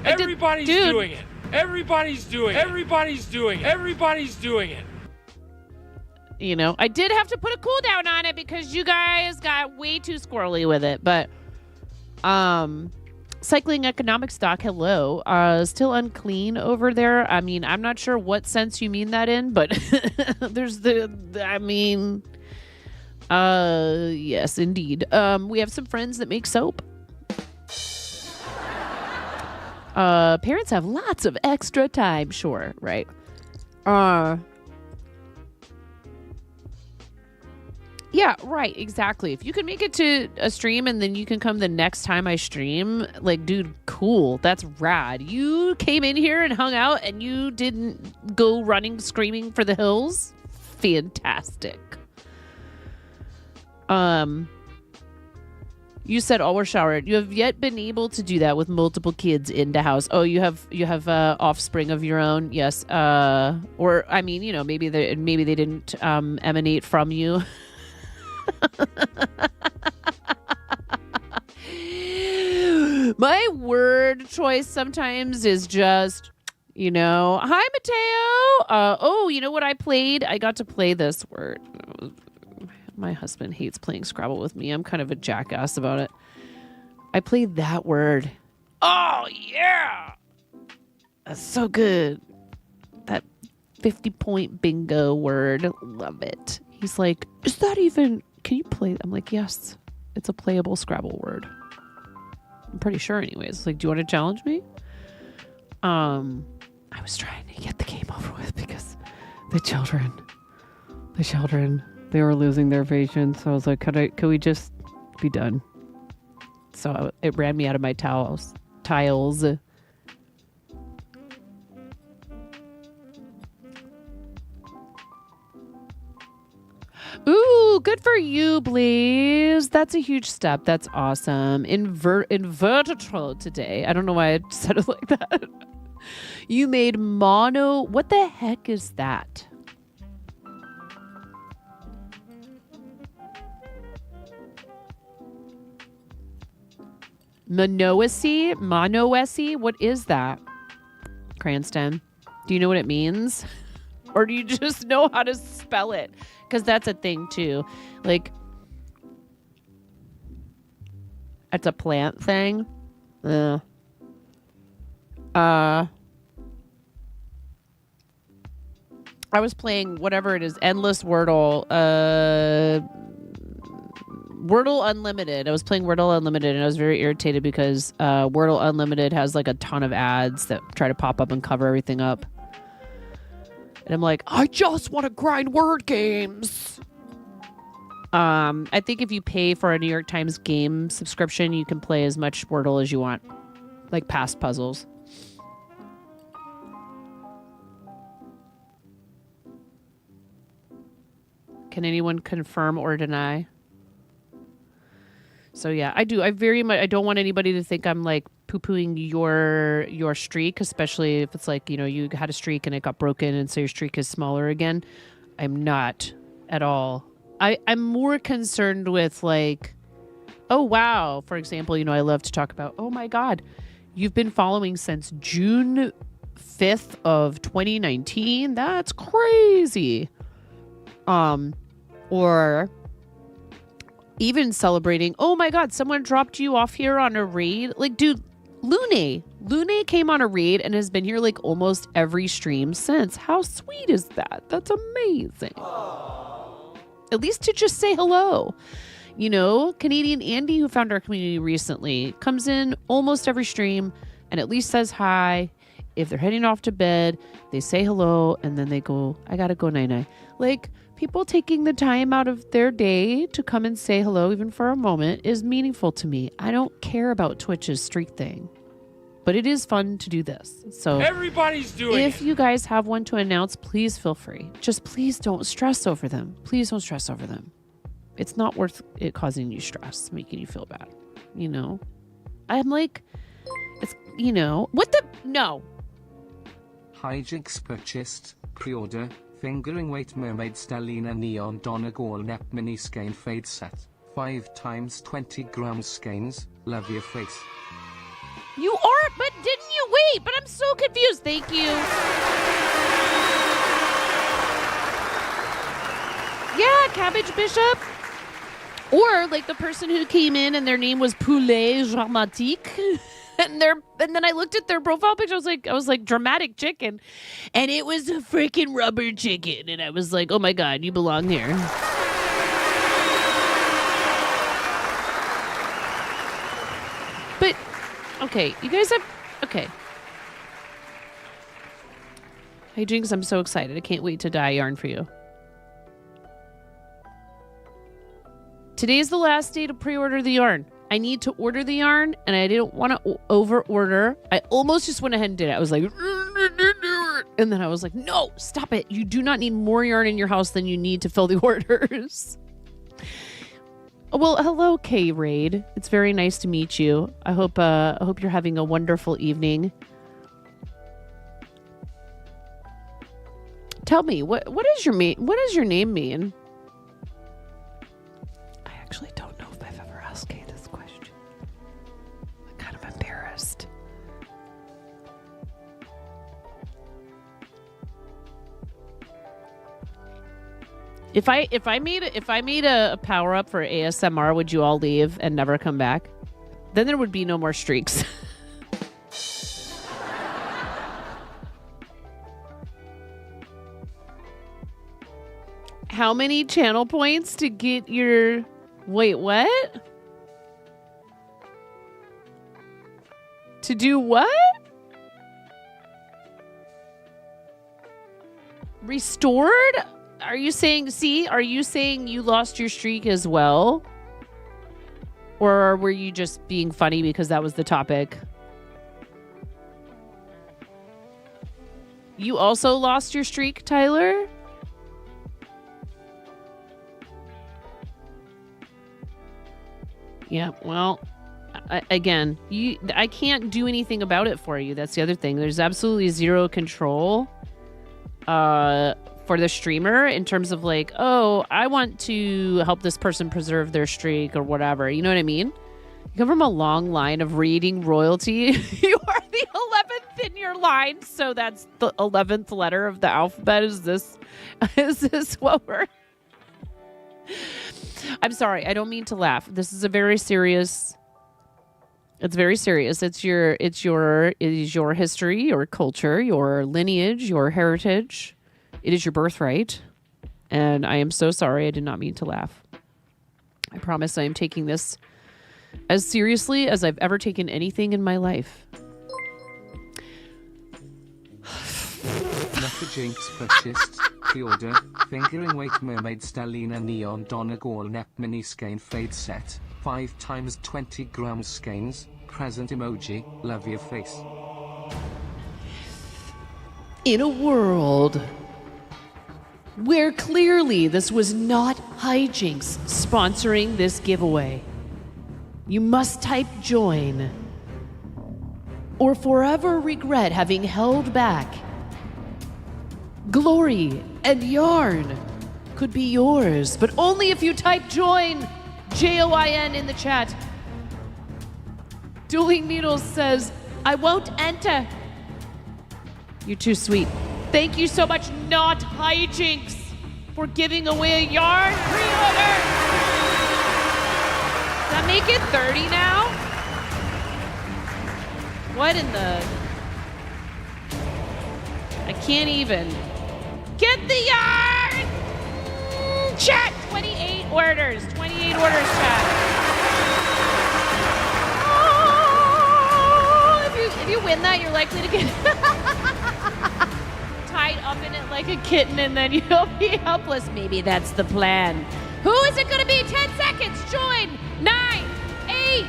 Everybody's doing it. Everybody's doing it. Everybody's doing it. Everybody's doing it. You know, I did have to put a cooldown on it because you guys got way too squirrely with it. But Cycling Economics Doc, hello. Still unclean over there. I mean, I'm not sure what sense you mean that in, but there's yes, indeed. We have some friends that make soap. Parents have lots of extra time, sure, right? Yeah, right, exactly. If you can make it to a stream and then you can come the next time I stream, like, dude, cool. That's rad. You came in here and hung out and you didn't go running, screaming for the hills. Fantastic. You said all were showered. You have yet been able to do that with multiple kids in the house. Oh, you have offspring of your own. Yes. Or I mean, you know, maybe they didn't emanate from you. My word choice sometimes is just, you know, hi Mateo. Oh, you know what I played? I got to play this word. My husband hates playing Scrabble with me. I'm kind of a jackass about it. I played that word. Oh, yeah. That's so good. That 50-point bingo word. Love it. He's like, is that even... Can you play? I'm like, yes. It's a playable Scrabble word. I'm pretty sure anyways. Like, do you want to challenge me? I was trying to get the game over with because the children... They were losing their patience. So I was like, could we just be done? So it ran me out of my tiles. Ooh, good for you, Blaze. That's a huge step. That's awesome. Invertitrol today. I don't know why I said it like that. You made mono. What the heck is that? Monoesi? What is that? Cranston, do you know what it means? Or do you just know how to spell it? Because that's a thing too. Like, it's a plant thing. I was playing whatever it is, Endless Wordle. Wordle Unlimited. I was playing Wordle Unlimited and I was very irritated because Wordle Unlimited has like a ton of ads that try to pop up and cover everything up. And I'm like, I just want to grind word games. I think if you pay for a New York Times game subscription, you can play as much Wordle as you want. Like past puzzles. Can anyone confirm or deny? So yeah, I do. I don't want anybody to think I'm like poo-pooing your streak, especially if it's like, you know, you had a streak and it got broken and so your streak is smaller again. I'm not at all. I'm more concerned with like, oh wow, for example, you know, I love to talk about, oh my God, you've been following since June 5th of 2019. That's crazy. Or even celebrating, oh my God, someone dropped you off here on a raid. Like, dude, Lune came on a raid and has been here like almost every stream since. How sweet is that? That's amazing. At least to just say hello. You know, Canadian Andy, who found our community recently, comes in almost every stream and at least says hi. if they're heading off to bed, they say hello and then they go, I gotta go night-night. Like, people taking the time out of their day to come and say hello, even for a moment, is meaningful to me. I don't care about Twitch's streak thing, but it is fun to do this. So everybody's doing if you guys have one to announce, please feel free. Just please don't stress over them. Please don't stress over them. It's not worth it causing you stress, making you feel bad. You know? I'm like, it's, you know, what the, no. Hijinks purchased, pre-order, fingering weight mermaid Stellina neon Donegal nep mini skein fade set, 5 times 20 grams skeins, love your face. You are, but didn't you wait? But I'm so confused. Thank you. Yeah, Cabbage Bishop. Or like the person who came in and their name was Poulet Dramatique. And then I looked at their profile picture. I was like dramatic chicken. And it was a freaking rubber chicken. And I was like, oh my God, you belong here. But okay, you guys have, okay. Hey, Jinx, I'm so excited. I can't wait to dye yarn for you. Today's the last day to pre-order the yarn. I need to order the yarn, and I didn't want to over-order. I almost just went ahead and did it. I was like, and then I was like, no, stop it. You do not need more yarn in your house than you need to fill the orders. Well, hello, K-Raid. It's very nice to meet you. I hope you're having a wonderful evening. Tell me, what does your name mean? I actually don't know if I've ever asked Kay this question. I'm kind of embarrassed. If I made a power up for ASMR, would you all leave and never come back? Then there would be no more streaks. How many channel points to get your... Wait, what? To do what? Restored? Are you saying you lost your streak as well? Or were you just being funny because that was the topic? You also lost your streak, Tyler? Yeah, well, again, I can't do anything about it for you. That's the other thing. There's absolutely zero control for the streamer in terms of like, oh, I want to help this person preserve their streak or whatever. You know what I mean? You come from a long line of reading royalty. You are the 11th in your line, so that's the 11th letter of the alphabet. Is this what we're... I'm sorry. I don't mean to laugh. This is a very serious. It's very serious. It is your history, your culture, your lineage, your heritage. It is your birthright. And I am so sorry. I did not mean to laugh. I promise I am taking this as seriously as I've ever taken anything in my life. Letter Jinx purchased, pre-order, fingering weight mermaid Stellina neon Donegal nep mini skein fade set, 5 times 20 grams skeins, present emoji, love your face. In a world where clearly this was not Hijinks sponsoring this giveaway, you must type join or forever regret having held back. Glory and yarn could be yours, but only if you type join, Join, in the chat. Dueling Needles says, I won't enter. You're too sweet. Thank you so much, Not Hijinks, for giving away a yarn pre-order. Does that make it 30 now? What in the... I can't even. Get the yarn! Chat! 28 orders. 28 orders, chat. Oh, if you win that, you're likely to get... hide up in it like a kitten and then you'll be helpless. Maybe that's the plan. Who is it going to be? 10 seconds. Join. 9, 8,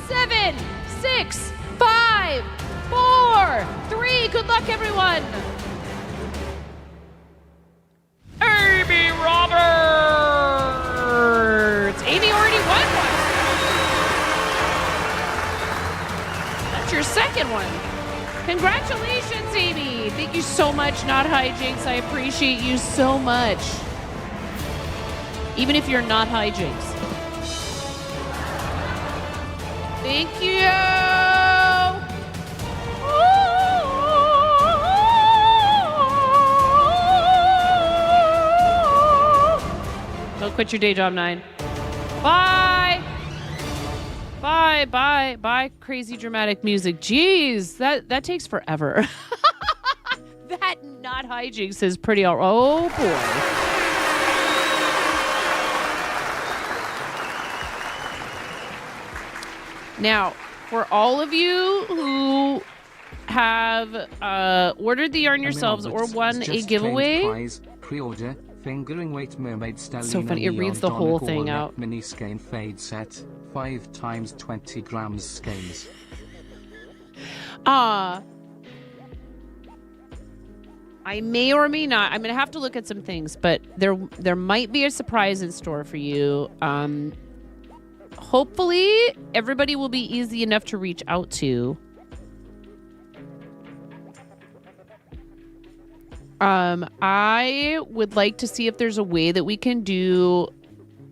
7, 6, 5, 4, 3. Good luck, everyone. Amy Roberts. Amy already won one. That's your second one. Congratulations, Amy. Thank you so much, Not Hijinks. I appreciate you so much. Even if you're not hijinks. Thank you. Don't quit your day job, 9. Bye. Bye, bye, bye. Crazy dramatic music. Jeez, that takes forever. That Not Hijinks is pretty. Oh boy. Now, for all of you who have ordered the yarn yourselves or won a giveaway, prize, pre-order, fingering weight mermaid Stellina so funny, it reads the whole thing out. Mini skein fade set, 5 times 20 grams skeins. I may or may not. I'm gonna have to look at some things, but there might be a surprise in store for you. Hopefully, everybody will be easy enough to reach out to. I would like to see if there's a way that we can do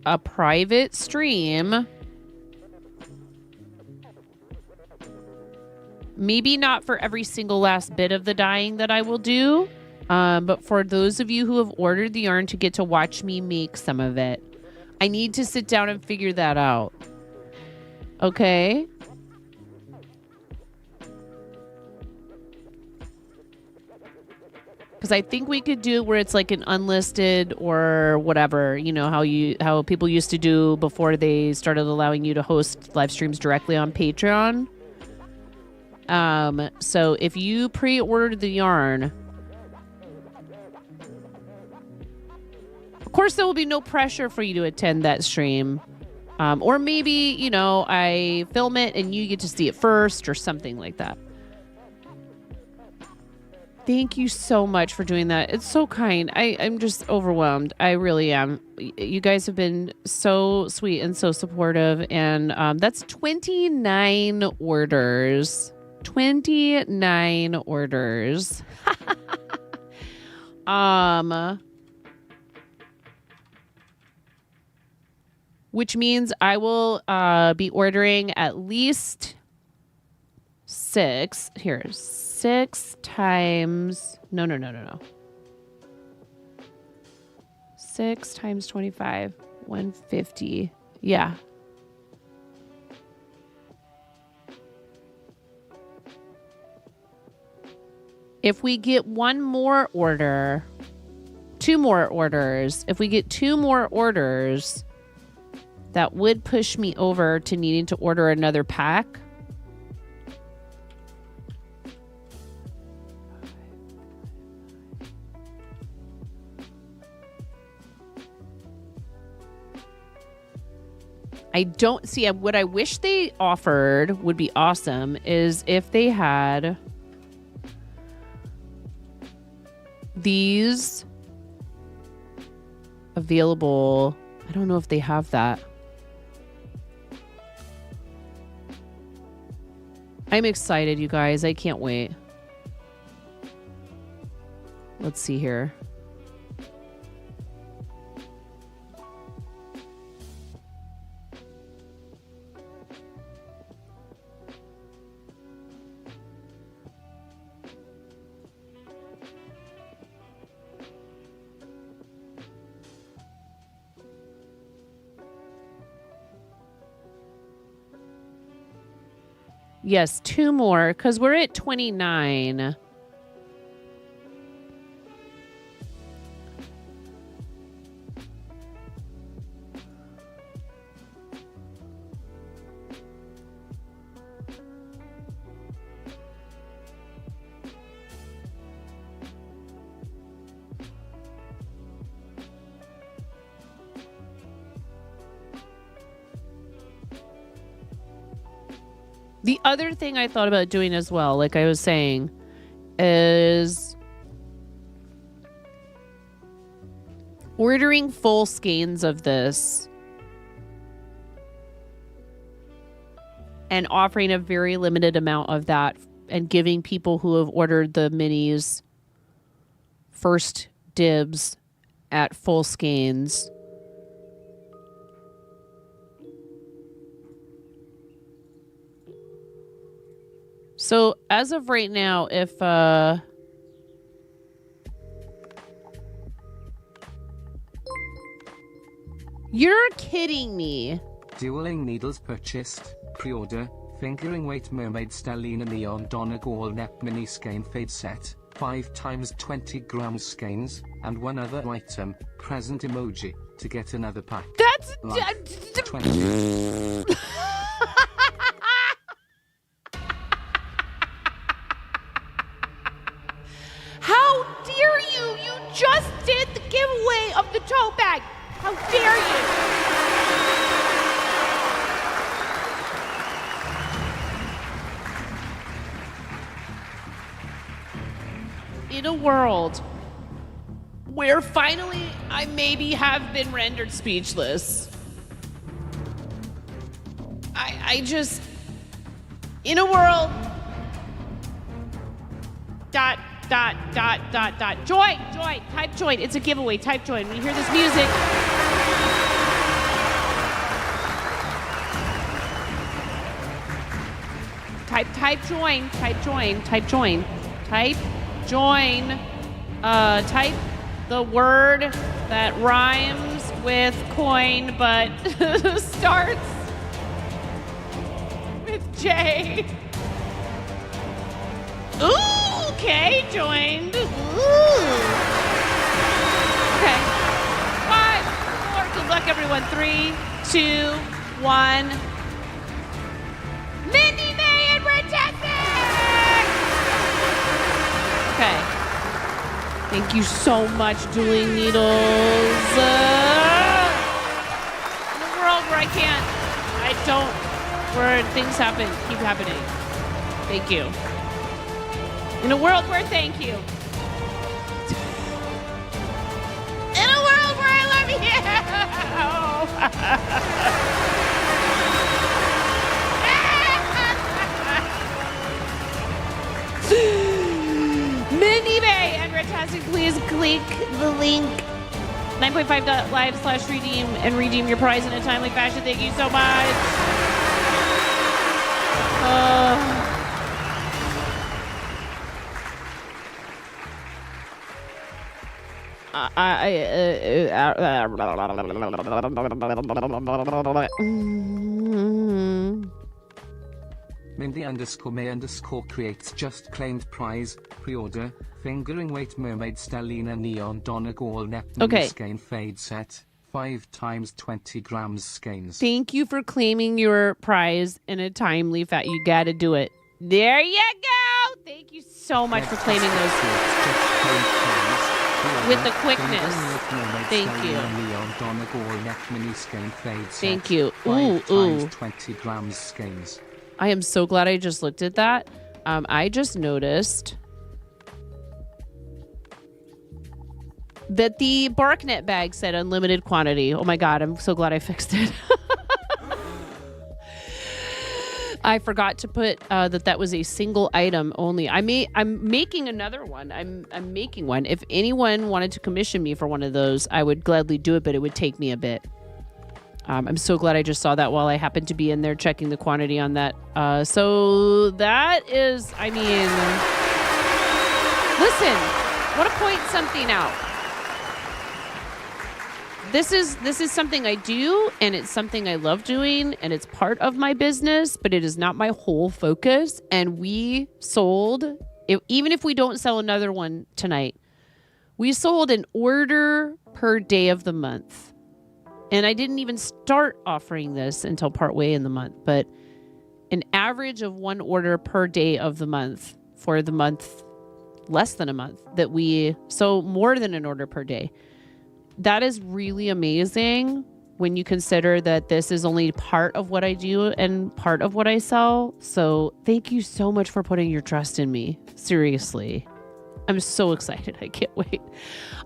a private stream. Maybe not for every single last bit of the dyeing that I will do, but for those of you who have ordered the yarn to get to watch me make some of it. I need to sit down and figure that out. Okay? Because I think we could do it where it's like an unlisted or whatever, you know, how people used to do before they started allowing you to host live streams directly on Patreon. So if you pre-ordered the yarn, of course there will be no pressure for you to attend that stream. Or maybe, you know, I film it and you get to see it first or something like that. Thank you so much for doing that. It's so kind. I'm just overwhelmed. I really am. You guys have been so sweet and so supportive. And that's 29 orders. 29 orders. Which means I will be ordering at least 6. Here, 6 times. No. 6 times 25, 150. Yeah. If we get one more order, 2 more orders, if we get 2 more orders, that would push me over to needing to order another pack. I don't see what I wish they offered would be awesome is if they had these available. I don't know if they have that. I'm excited, you guys. I can't wait. Let's see here. Yes, 2 more, because we're at 29. The other thing I thought about doing as well, like I was saying, is ordering full skeins of this and offering a very limited amount of that and giving people who have ordered the minis first dibs at full skeins. So as of right now, if you're kidding me. Dueling needles purchased, pre-order, fingering weight mermaid Stellina neon Donegal nep mini skein fade set, 5 times 20 grams skeins, and one other item, present emoji, to get another pack. That's... Like 20. How dare you? You just did the giveaway of the tote bag. How dare you? In a world where finally I maybe have been rendered speechless, I just, in a world, join, type join. It's a giveaway, type join. When you hear this music, type join, type the word that rhymes with coin but starts with J. Ooh, okay, joined. Ooh. Okay. 5, 4, good luck everyone. 3, 2, 1. Mindy May and Fantastic! Okay. Thank you so much, Dueling Needles. In a world where where things keep happening. Thank you. In a world where thank you. In a world where I love you. Mindy Bay and Fantastic, please click the link 9.5.live/redeem and redeem your prize in a timely fashion. Thank you so much. Mindy_May_ creates just claimed prize, pre-order, fingering weight mermaid Stellina neon Donegal nep mini skein fade set, 5 times 20 grams skeins. Thank you for claiming your prize in a timely fashion. You gotta do it. There you go. Thank you so much for claiming those with the quickness. Thank you. Thank you. Ooh. 20 grams skeins. I am so glad I just looked at that. I just noticed that the BarkNet bag said unlimited quantity. Oh my God, I'm so glad I fixed it. I forgot to put that was a single item only. I'm making another one. I'm making one. If anyone wanted to commission me for one of those, I would gladly do it, but it would take me a bit. I'm so glad I just saw that while I happened to be in there checking the quantity on that. So that is, I mean, listen, I want to point something out. This is something I do, and it's something I love doing, and it's part of my business, but it is not my whole focus. And we sold, even if we don't sell another one tonight, we sold an order per day of the month. And I didn't even start offering this until partway in the month, but an average of 1 order per day of the month for the month, less than a month so more than an order per day. That is really amazing. when you consider that this is only part of what I do and part of what I sell. So thank you so much for putting your trust in me. Seriously. I'm so excited. I can't wait.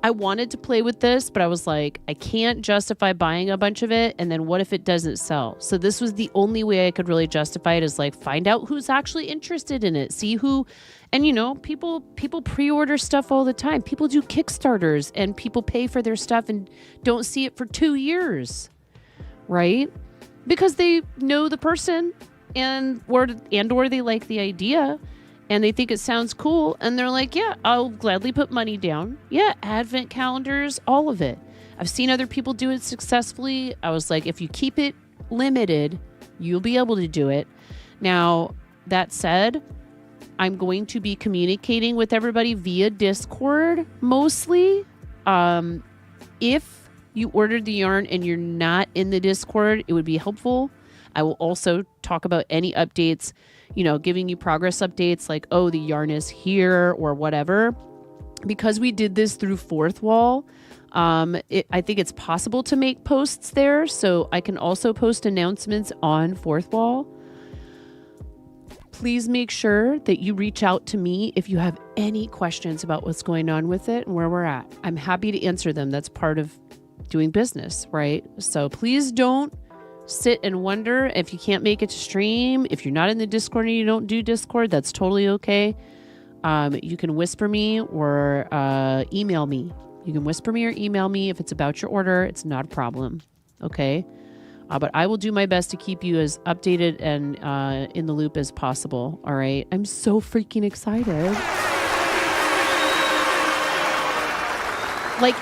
I wanted to play with this, but I was like, I can't justify buying a bunch of it. And then what if it doesn't sell? So this was the only way I could really justify it, is like, find out who's actually interested in it. See who, and you know, people pre-order stuff all the time. People do Kickstarters and people pay for their stuff and don't see it for 2 years, right? Because they know the person and or they like the idea. And they think it sounds cool. And they're like, yeah, I'll gladly put money down. Yeah, advent calendars, all of it. I've seen other people do it successfully. I was like, if you keep it limited, you'll be able to do it. Now, that said, I'm going to be communicating with everybody via Discord mostly. If you ordered the yarn and you're not in the Discord, it would be helpful. I will also talk about any updates, you know, giving you progress updates like, oh, the yarn is here or whatever. Because we did this through Fourth Wall, I think it's possible to make posts there. So I can also post announcements on Fourth Wall. Please make sure that you reach out to me if you have any questions about what's going on with it and where we're at. I'm happy to answer them. That's part of doing business, right? So please don't sit and wonder if you can't make it to stream. If you're not in the Discord and you don't do Discord, that's totally okay. You can whisper me or email me. You can whisper me or email me if it's about your order. It's not a problem. Okay. But I will do my best to keep you as updated and in the loop as possible. All right. I'm so freaking excited. Like,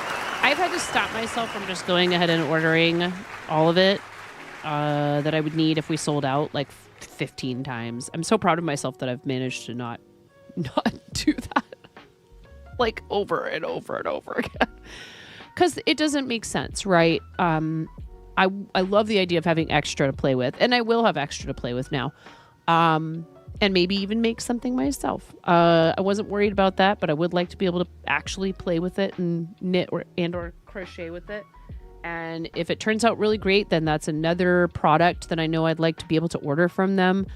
I've had to stop myself from just going ahead and ordering all of it that I would need if we sold out like 15 times. I'm so proud of myself that I've managed to not do that like over and over and over again, because it doesn't make sense, right? I love the idea of having extra to play with, and I will have extra to play with now, and maybe even make something myself. I wasn't worried about that, but I would like to be able to actually play with it and knit or crochet with it. And if it turns out really great, then that's another product that I know I'd like to be able to order from them.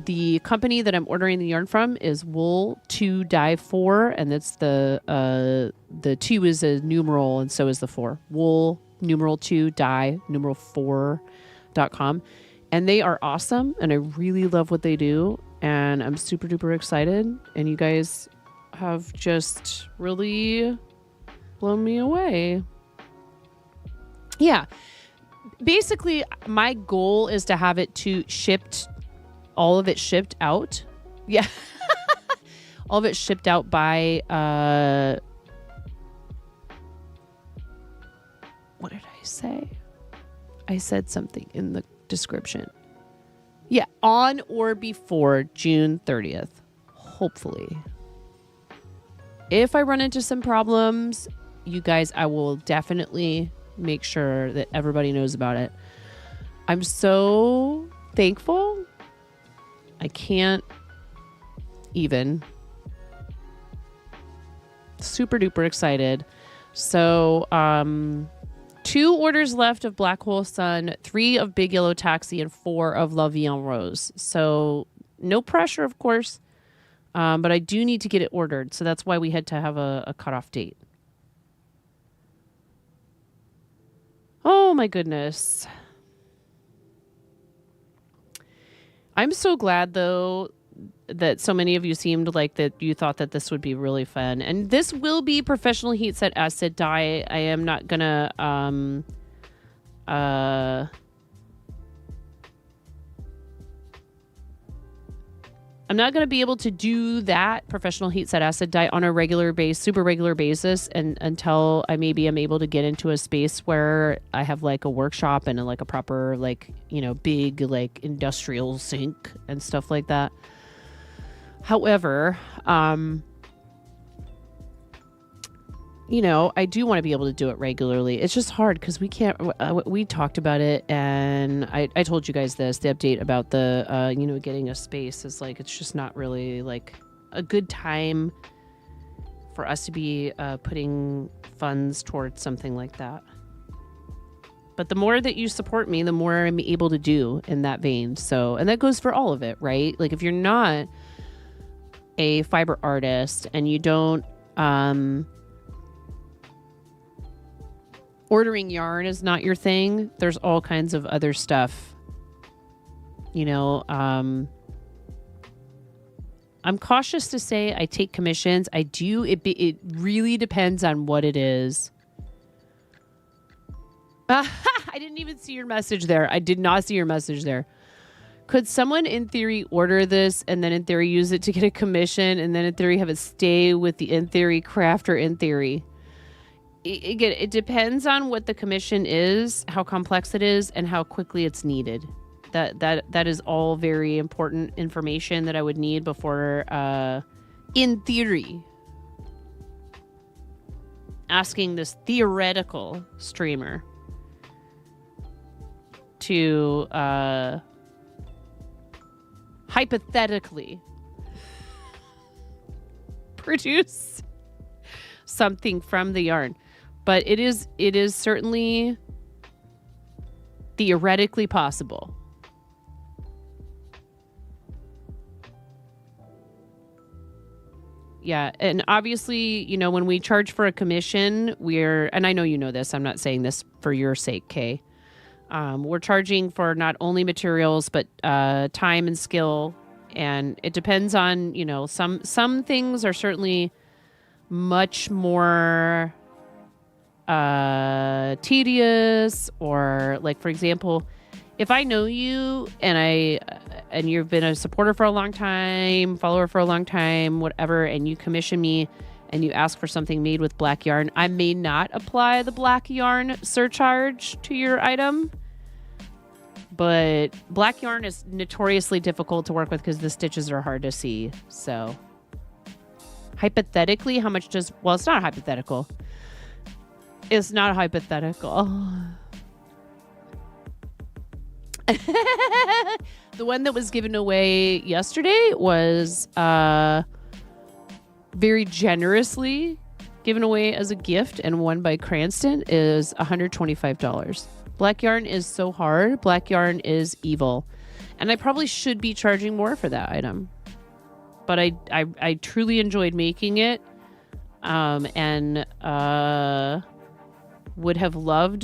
The company that I'm ordering the yarn from is Wool 2 Dye 4, and that's the 2 is a numeral, and so is the 4. Wool numeral 2 Dye numeral 4.com, and they are awesome, and I really love what they do, and I'm super duper excited. And you guys have just really blown me away. Yeah, basically my goal is to have it all of it shipped out. Yeah. All of it shipped out by, what did I say? I said something in the description. Yeah, on or before June 30th, hopefully. If I run into some problems, you guys, I will definitely make sure that everybody knows about it. I'm so thankful. I can't even. Super duper excited. So, 2 orders left of Black Hole Sun, 3 of Big Yellow Taxi, and 4 of La Vie en Rose. So, no pressure, of course. But I do need to get it ordered. So that's why we had to have a cutoff date. Oh my goodness. I'm so glad though that so many of you seemed like that you thought that this would be really fun. And this will be professional heat set acid dye. I am not gonna I'm not going to be able to do that professional heat set acid dye on a super regular basis, and until I maybe am able to get into a space where I have like a workshop and like a proper like, you know, big like industrial sink and stuff like that. However, you know, I do want to be able to do it regularly. It's just hard because we can't, we talked about it, and I told you guys this, the update about the, you know, getting a space is like, it's just not really like a good time for us to be putting funds towards something like that. But the more that you support me, the more I'm able to do in that vein. So, and that goes for all of it, right? Like if you're not a fiber artist and you don't, ordering yarn is not your thing, there's all kinds of other stuff, you know. I'm cautious to say I take commissions. I do. It really depends on what it is. I didn't even see your message there. I did not see your message there. Could someone in theory order this and then in theory use it to get a commission and then in theory have it stay with the in theory crafter in theory? Again, it depends on what the commission is, how complex it is, and how quickly it's needed. That is all very important information that I would need before, in theory, asking this theoretical streamer to hypothetically produce something from the yarn. But it is certainly theoretically possible. Yeah, and obviously, you know, when we charge for a commission, and I know you know this, I'm not saying this for your sake, Kay. We're charging for not only materials, but time and skill. And it depends on, you know, some things are certainly much more tedious, or like, for example, if I know you and you've been a supporter for a long time, follower for a long time, whatever, and you commission me and you ask for something made with black yarn, I may not apply the black yarn surcharge to your item. But black yarn is notoriously difficult to work with because the stitches are hard to see. So hypothetically, how much does... Well, it's not hypothetical. It's not hypothetical. The one that was given away yesterday was very generously given away as a gift and won by Cranston is $125. Black yarn is so hard. Black yarn is evil. And I probably should be charging more for that item. But I truly enjoyed making it. And would have loved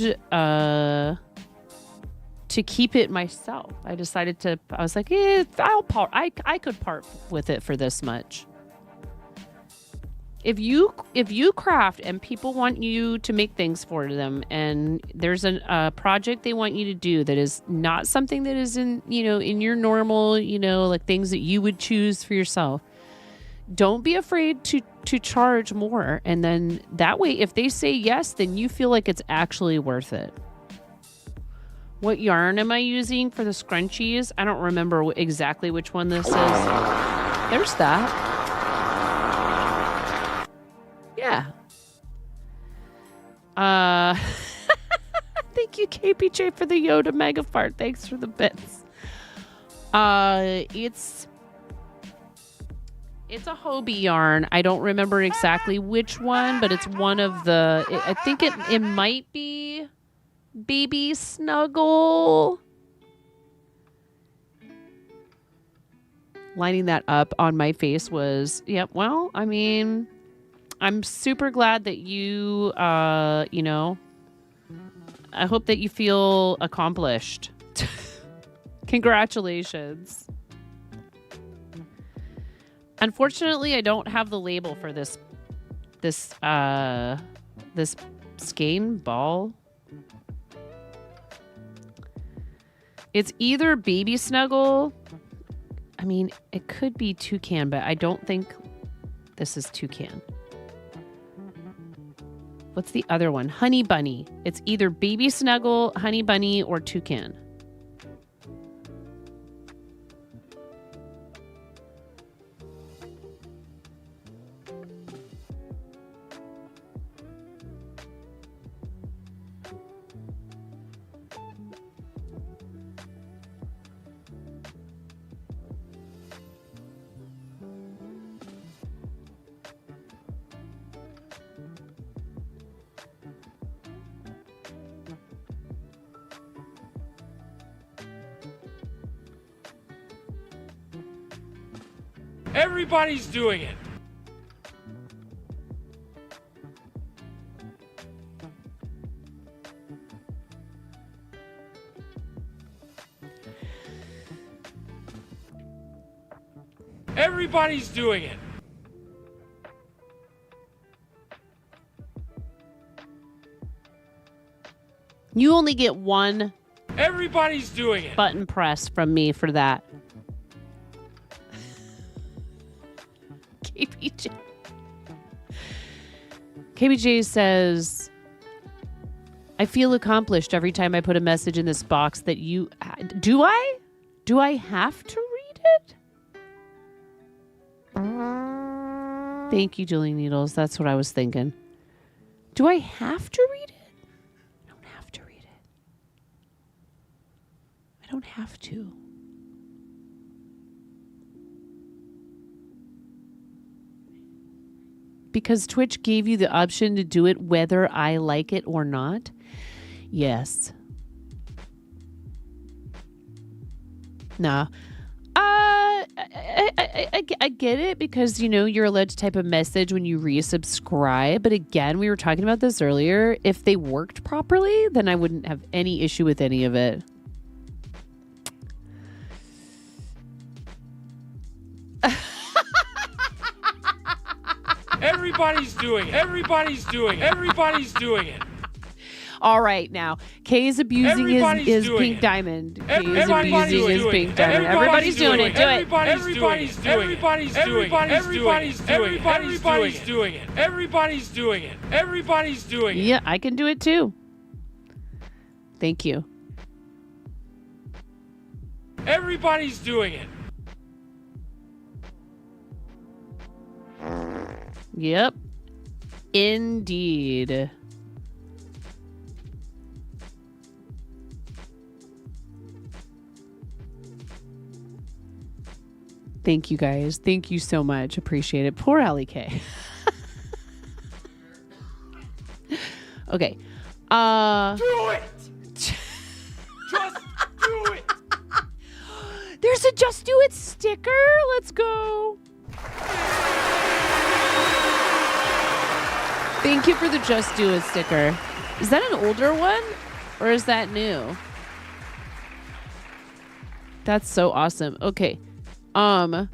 to keep it myself. I decided to, I was like, I could part with it for this much. If you craft and people want you to make things for them, and there's a project they want you to do that is not something that is in your normal, like things that you would choose for yourself, don't be afraid to charge more. And then that way, if they say yes, then you feel like it's actually worth it. What yarn am I using for the scrunchies? I don't remember exactly which one this is. There's that. Yeah. Thank you, KPJ, for the Yoda mega fart. Thanks for the bits. It's a Hobie yarn. I don't remember exactly which one, but it's one of the... I think it might be Baby Snuggle. Lining that up on my face was... Yep, well, I mean... I'm super glad that you, I hope that you feel accomplished. Congratulations. Unfortunately, I don't have the label for this skein ball. It's either Baby Snuggle. I mean, it could be Toucan, but I don't think this is Toucan. What's the other one? Honey Bunny. It's either Baby Snuggle, Honey Bunny, or Toucan. Everybody's doing it. Everybody's doing it. You only get one Everybody's doing it. button press from me for that. KBJ. KBJ says, I feel accomplished every time I put a message in this box that you... Do I? Do I have to read it? Thank you, Julie Needles. That's what I was thinking. Do I have to read it? I don't have to read it. I don't have to. Because Twitch gave you the option to do it whether I like it or not? Yes. Nah. I get it because, you know, you're allowed to type a message when you resubscribe. But again, we were talking about this earlier. If they worked properly, then I wouldn't have any issue with any of it. Everybody's doing it. Everybody's doing it. Everybody's doing it. All right, now Kay is abusing his pink diamond. Kay is abusing his pink diamond. Everybody's doing it. Do it. Everybody's doing it. Everybody's doing it. Everybody's doing it. Everybody's doing it. Everybody's doing it. Everybody's doing it. Yeah, I can do it too. Thank you. Everybody's doing it. Yep. Indeed. Thank you guys. Thank you so much. Appreciate it. Poor Allie K. Okay. Do it. Just do it. There's a Just Do It sticker. Let's go. Thank you for the Just Do It sticker. Is that an older one or is that new? That's so awesome. Okay. Blah, blah,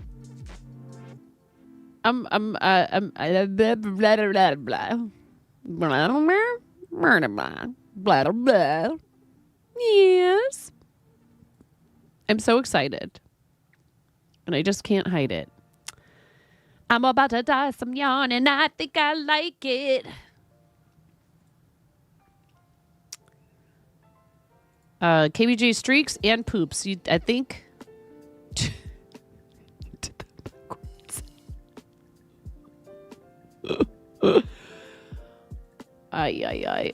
blah, blah. Yes. I'm so excited. And I just can't hide it. I'm about to die some yawn and I think I like it. KBJ streaks and poops. I think. Ay.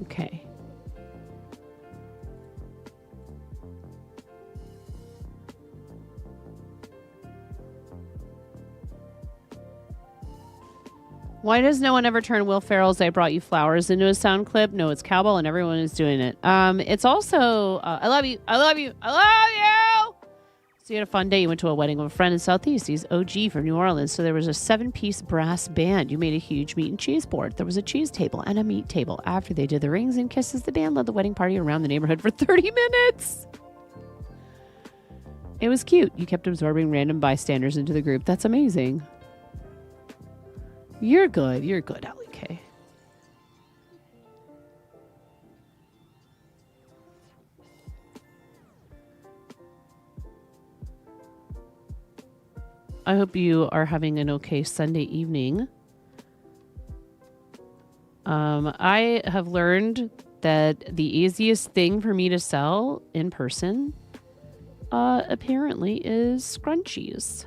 Okay. Why does no one ever turn Will Ferrell's I Brought You Flowers into a sound clip? No, it's Cowbell and everyone is doing it. It's also, I love you. I love you. I love you. So you had a fun day. You went to a wedding of a friend in Southeast. He's OG from New Orleans. So there was a 7-piece brass band. You made a huge meat and cheese board. There was a cheese table and a meat table. After they did the rings and kisses, the band led the wedding party around the neighborhood for 30 minutes. It was cute. You kept absorbing random bystanders into the group. That's amazing. You're good. You're good, Allie K. I hope you are having an okay Sunday evening. I have learned that the easiest thing for me to sell in person apparently is scrunchies.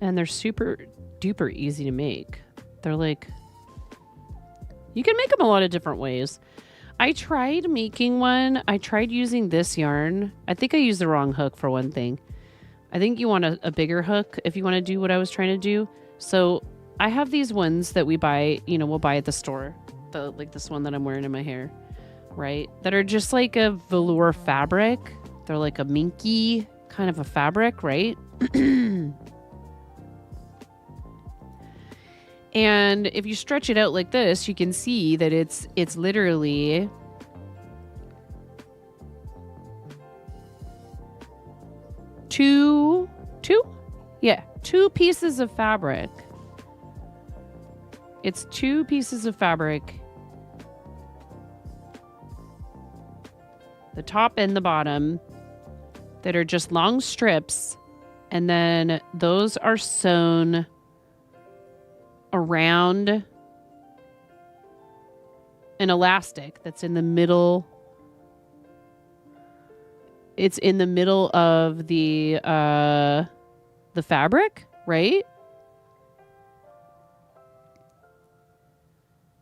And they're super duper easy to make. They're like, you can make them a lot of different ways. I tried making one. I tried using this yarn. I think I used the wrong hook for one thing. I think you want a bigger hook if you want to do what I was trying to do. So I have these ones that we buy, we'll buy at the store. Like this one that I'm wearing in my hair, right? That are just like a velour fabric. They're like a minky kind of a fabric, right? And if you stretch it out like this, you can see that it's literally two pieces of fabric. It's 2 pieces of fabric. The top and the bottom that are just long strips, and then those are sewn around an elastic that's in the middle. It's in the middle of the fabric, right?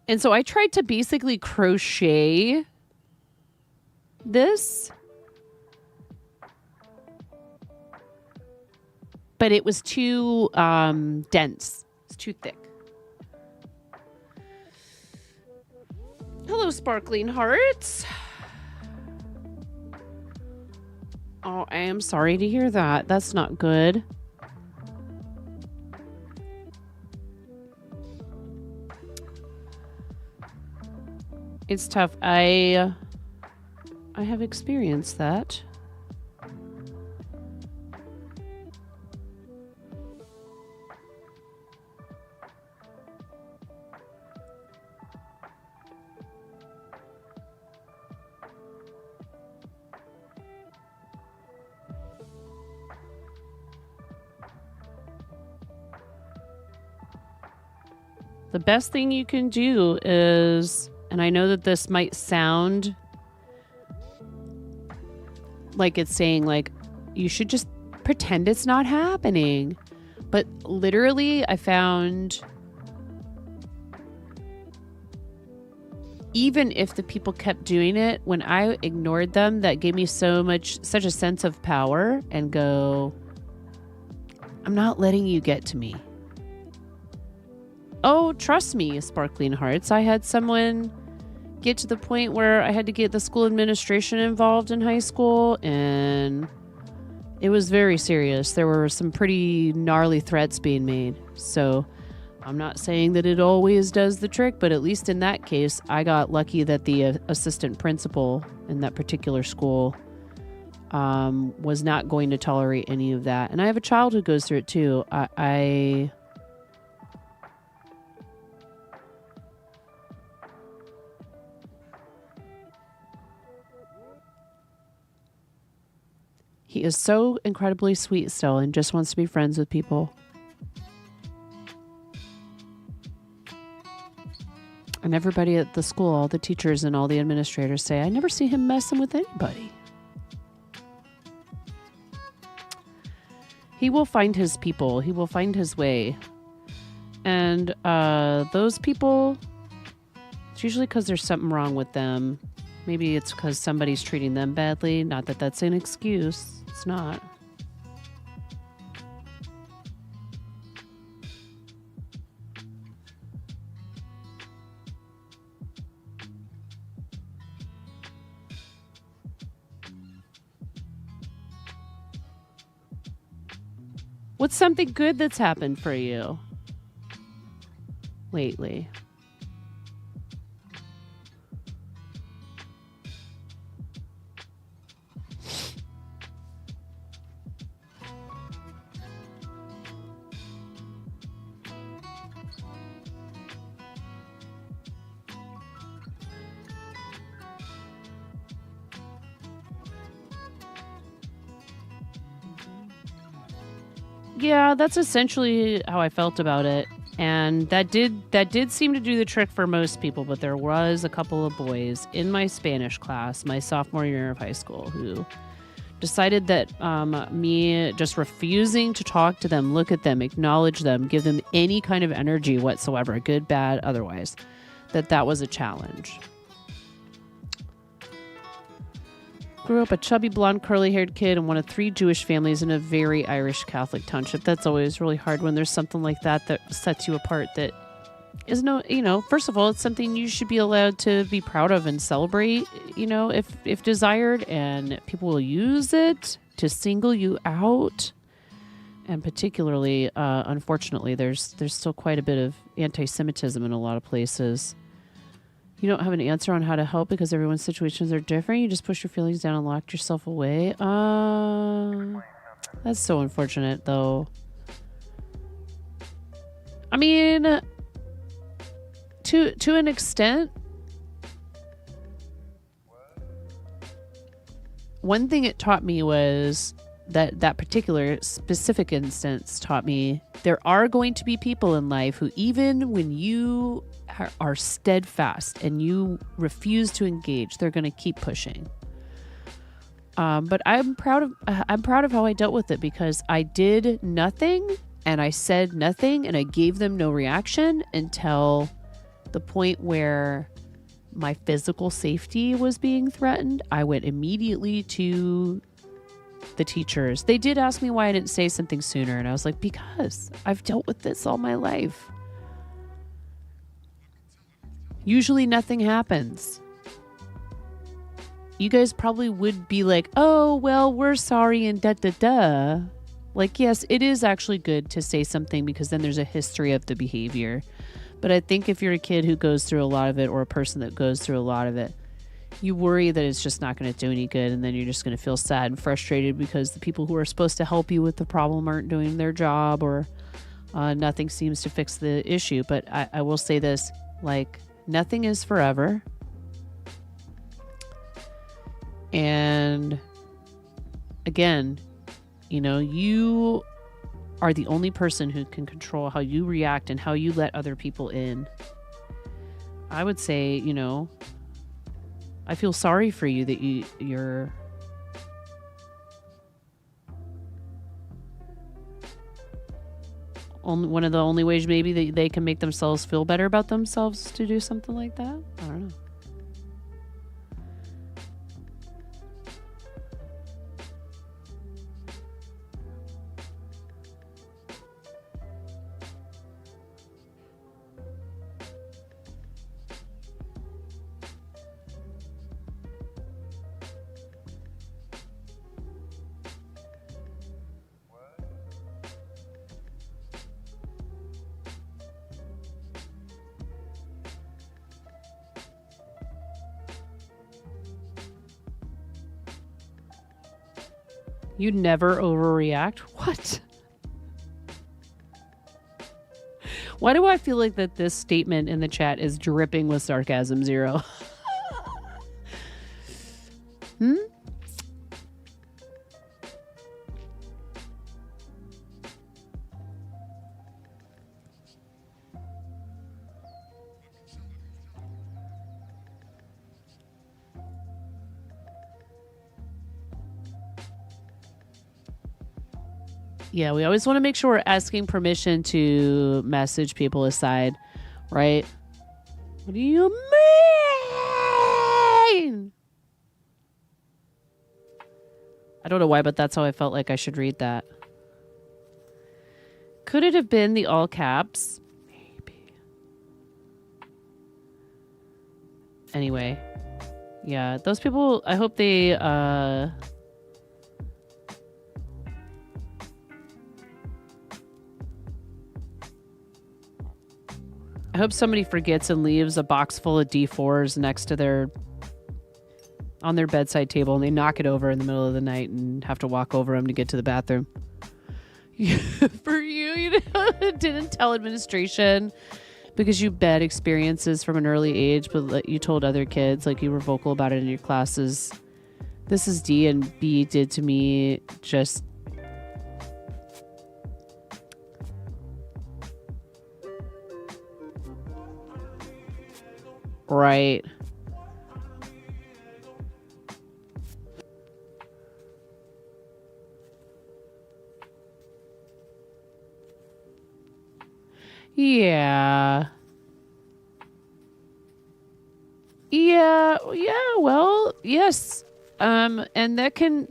And so I tried to basically crochet this, but it was too dense. It's too thick. Hello, sparkling hearts. Oh, I am sorry to hear that. That's not good. It's tough. I have experienced that. The best thing you can do is, and I know that this might sound like it's saying like you should just pretend it's not happening, but literally I found even if the people kept doing it, when I ignored them, that gave me such a sense of power and go, I'm not letting you get to me. Oh, trust me, sparkling hearts. I had someone get to the point where I had to get the school administration involved in high school, and it was very serious. There were some pretty gnarly threats being made. So I'm not saying that it always does the trick, but at least in that case, I got lucky that the assistant principal in that particular school was not going to tolerate any of that. And I have a child who goes through it too. He is so incredibly sweet still and just wants to be friends with people. And everybody at the school, all the teachers and all the administrators say, I never see him messing with anybody. He will find his people. He will find his way. And those people, it's usually because there's something wrong with them. Maybe it's because somebody's treating them badly. Not that that's an excuse. It's not. What's something good that's happened for you lately? Yeah, that's essentially how I felt about it. And that did seem to do the trick for most people, but there was a couple of boys in my Spanish class, my sophomore year of high school, who decided that me just refusing to talk to them, look at them, acknowledge them, give them any kind of energy whatsoever, good, bad, otherwise, that was a challenge. Grew up a chubby, blonde, curly-haired kid in one of 3 Jewish families in a very Irish Catholic township. That's always really hard when there's something like that sets you apart that is first of all, it's something you should be allowed to be proud of and celebrate, if desired, and people will use it to single you out. And particularly, unfortunately, there's still quite a bit of anti-Semitism in a lot of places. You don't have an answer on how to help because everyone's situations are different. You just push your feelings down and lock yourself away. That's so unfortunate, though. I mean, to an extent, one thing it taught me was that particular specific instance taught me there are going to be people in life who, even when you are steadfast and you refuse to engage, they're going to keep pushing. But I'm proud of how I dealt with it, because I did nothing and I said nothing and I gave them no reaction until the point where my physical safety was being threatened. I went immediately to the teachers. They did ask me why I didn't say something sooner, and I was like, because I've dealt with this all my life. Usually nothing happens. You guys probably would be like, oh, well, we're sorry and da-da-da. Like, yes, it is actually good to say something because then there's a history of the behavior. But I think if you're a kid who goes through a lot of it, or a person that goes through a lot of it, you worry that it's just not going to do any good, and then you're just going to feel sad and frustrated because the people who are supposed to help you with the problem aren't doing their job, or nothing seems to fix the issue. But I will say this, like, nothing is forever. And again, you are the only person who can control how you react and how you let other people in. I would say, I feel sorry for you that you're one of the only ways maybe that they can make themselves feel better about themselves to do something like that. I don't know. You never overreact? What? Why do I feel like that this statement in the chat is dripping with sarcasm, Zero? Yeah, we always want to make sure we're asking permission to message people aside, right? What do you mean? I don't know why, but that's how I felt like I should read that. Could it have been the all caps? Maybe. Anyway, yeah, those people, I hope they, I hope somebody forgets and leaves a box full of D4s next to on their bedside table, and they knock it over in the middle of the night and have to walk over them to get to the bathroom. For you didn't tell administration because you bad experiences from an early age, but you told other kids, like you were vocal about it in your classes. This is D, and B did to me just Right. Yeah. Yeah, well, yes. And that can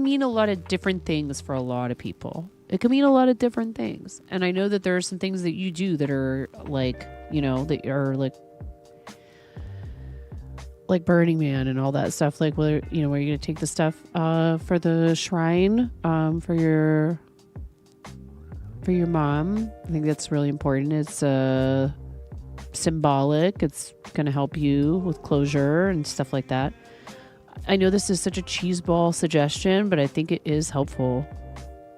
mean a lot of different things for a lot of people. It can mean a lot of different things. And I know that there are some things that you do that are like, that are like Burning Man and all that stuff, like where you're gonna take the stuff for the shrine, for your mom. I think that's really important. It's symbolic. It's gonna help you with closure and stuff like that. I know this is such a cheeseball suggestion, but I think it is helpful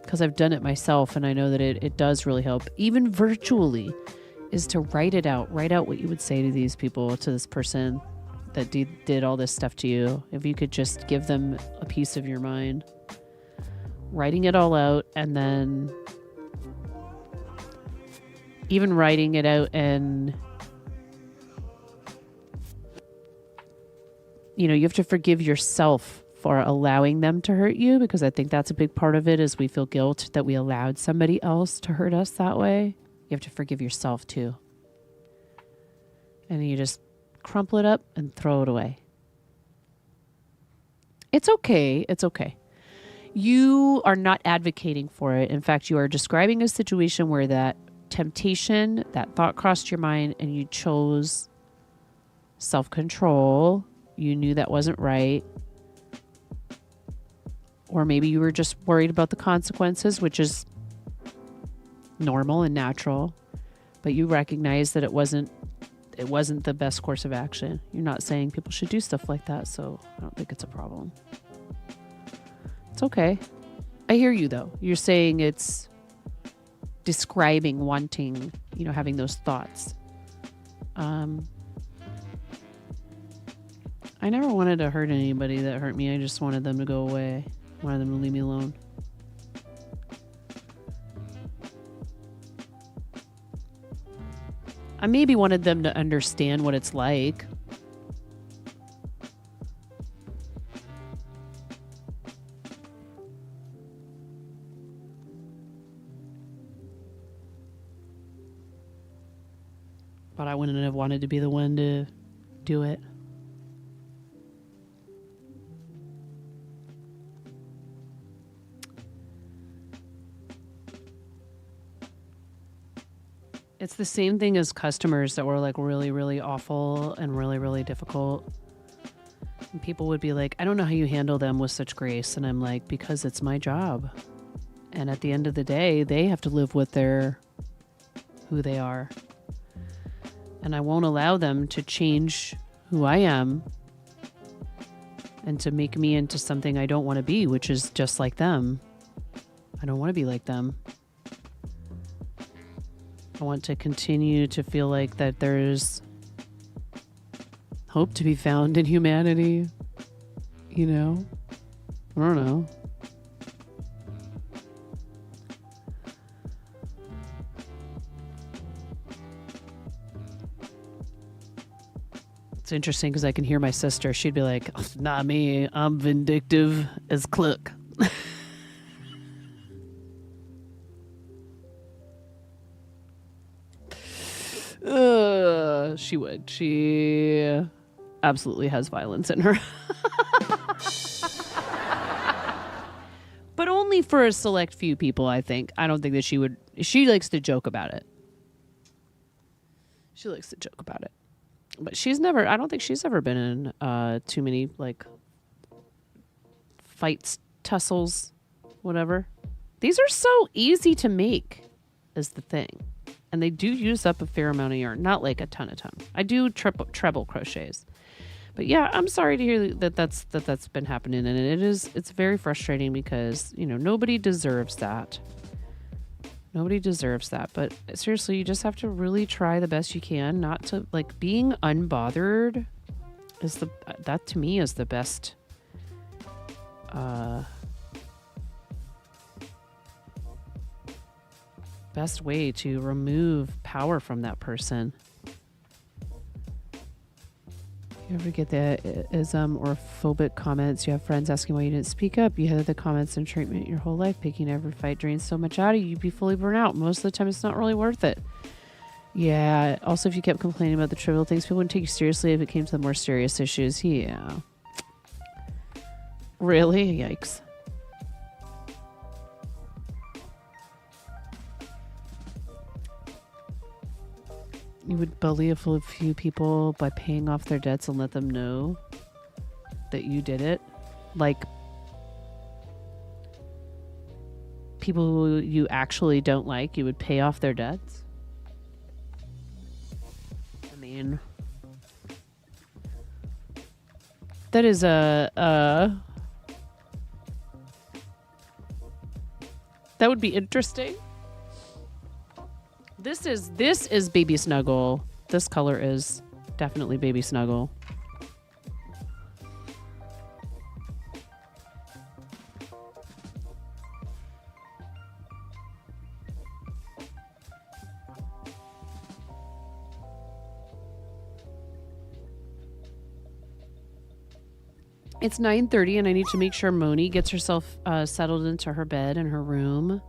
because I've done it myself, and I know that it does really help, even virtually, is to write it out. Write out what you would say to these people, to this person that did all this stuff to you. If you could just give them a piece of your mind, writing it all out, and then even writing it out, and you have to forgive yourself for allowing them to hurt you, because I think that's a big part of it, is we feel guilt that we allowed somebody else to hurt us that way. You have to forgive yourself too. And you just crumple it up and throw it away. It's okay. It's okay. You are not advocating for it. In fact, you are describing a situation where that temptation, that thought crossed your mind, and you chose self-control. You knew that wasn't right. Or maybe you were just worried about the consequences, which is normal and natural. But you recognize that it wasn't the best course of action. You're not saying people should do stuff like that, so I don't think it's a problem. It's okay. I hear you, though. You're saying it's describing wanting, having those thoughts. I never wanted to hurt anybody that hurt me. I just wanted them to go away. I wanted them to leave me alone. I maybe wanted them to understand what it's like. But I wouldn't have wanted to be the one to do it. It's the same thing as customers that were like really, really awful and really, really difficult. And people would be like, I don't know how you handle them with such grace. And I'm like, because it's my job. And at the end of the day, they have to live with who they are. And I won't allow them to change who I am and to make me into something I don't want to be, which is just like them. I don't want to be like them. I want to continue to feel like that there's hope to be found in humanity. I don't know. It's interesting because I can hear my sister. She'd be like, oh, not me. I'm vindictive as Cluck. She would. She absolutely has violence in her. But only for a select few people, I think. I don't think that she would. She likes to joke about it. But I don't think she's ever been in too many, fights, tussles, whatever. These are so easy to make, is the thing. And they do use up a fair amount of yarn. Not like a ton. I do treble crochets. But yeah, I'm sorry to hear that's been happening. And it's very frustrating because, nobody deserves that. Nobody deserves that. But seriously, you just have to really try the best you can not to, being unbothered that to me is the best best way to remove power from that person. You ever get the ism or phobic comments? You have friends asking why you didn't speak up. You had the comments and treatment your whole life. Picking every fight drains so much out of you. You'd be fully burnt out. Most of the time, it's not really worth it. Yeah. Also, if you kept complaining about the trivial things, people wouldn't take you seriously if it came to the more serious issues. Yeah. Really? Yikes. You would bully a few people by paying off their debts and let them know that you did it. Like people who you actually don't like, you would pay off their debts. I mean, that is that would be interesting. This is Baby Snuggle. This color is definitely Baby Snuggle. It's 9:30 and I need to make sure Moni gets herself settled into her bed in her room.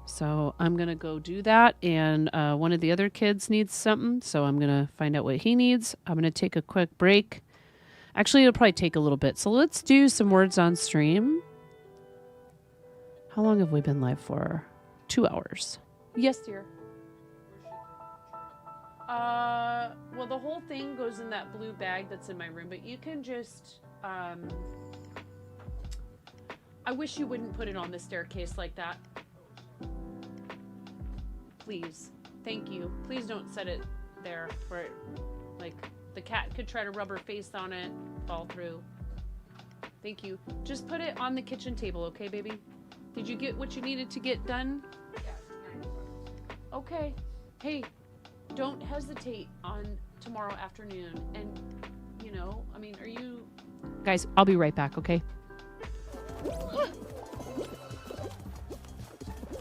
So I'm going to go do that. And one of the other kids needs something. So I'm going to find out what he needs. I'm going to take a quick break. Actually, it'll probably take a little bit. So let's do some words on stream. How long have we been live for? 2 hours. Yes, dear. Well, the whole thing goes in that blue bag that's in my room. But you can just... I wish you wouldn't put it on the staircase like that. Please. Thank you. Please don't set it there for it. Like, the cat could try to rub her face on it, fall through. Thank you. Just put it on the kitchen table, okay, baby? Did you get what you needed to get done? Okay. Hey, don't hesitate on tomorrow afternoon. And, you know, I mean, are you... Guys, I'll be right back, okay?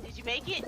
Did you make it?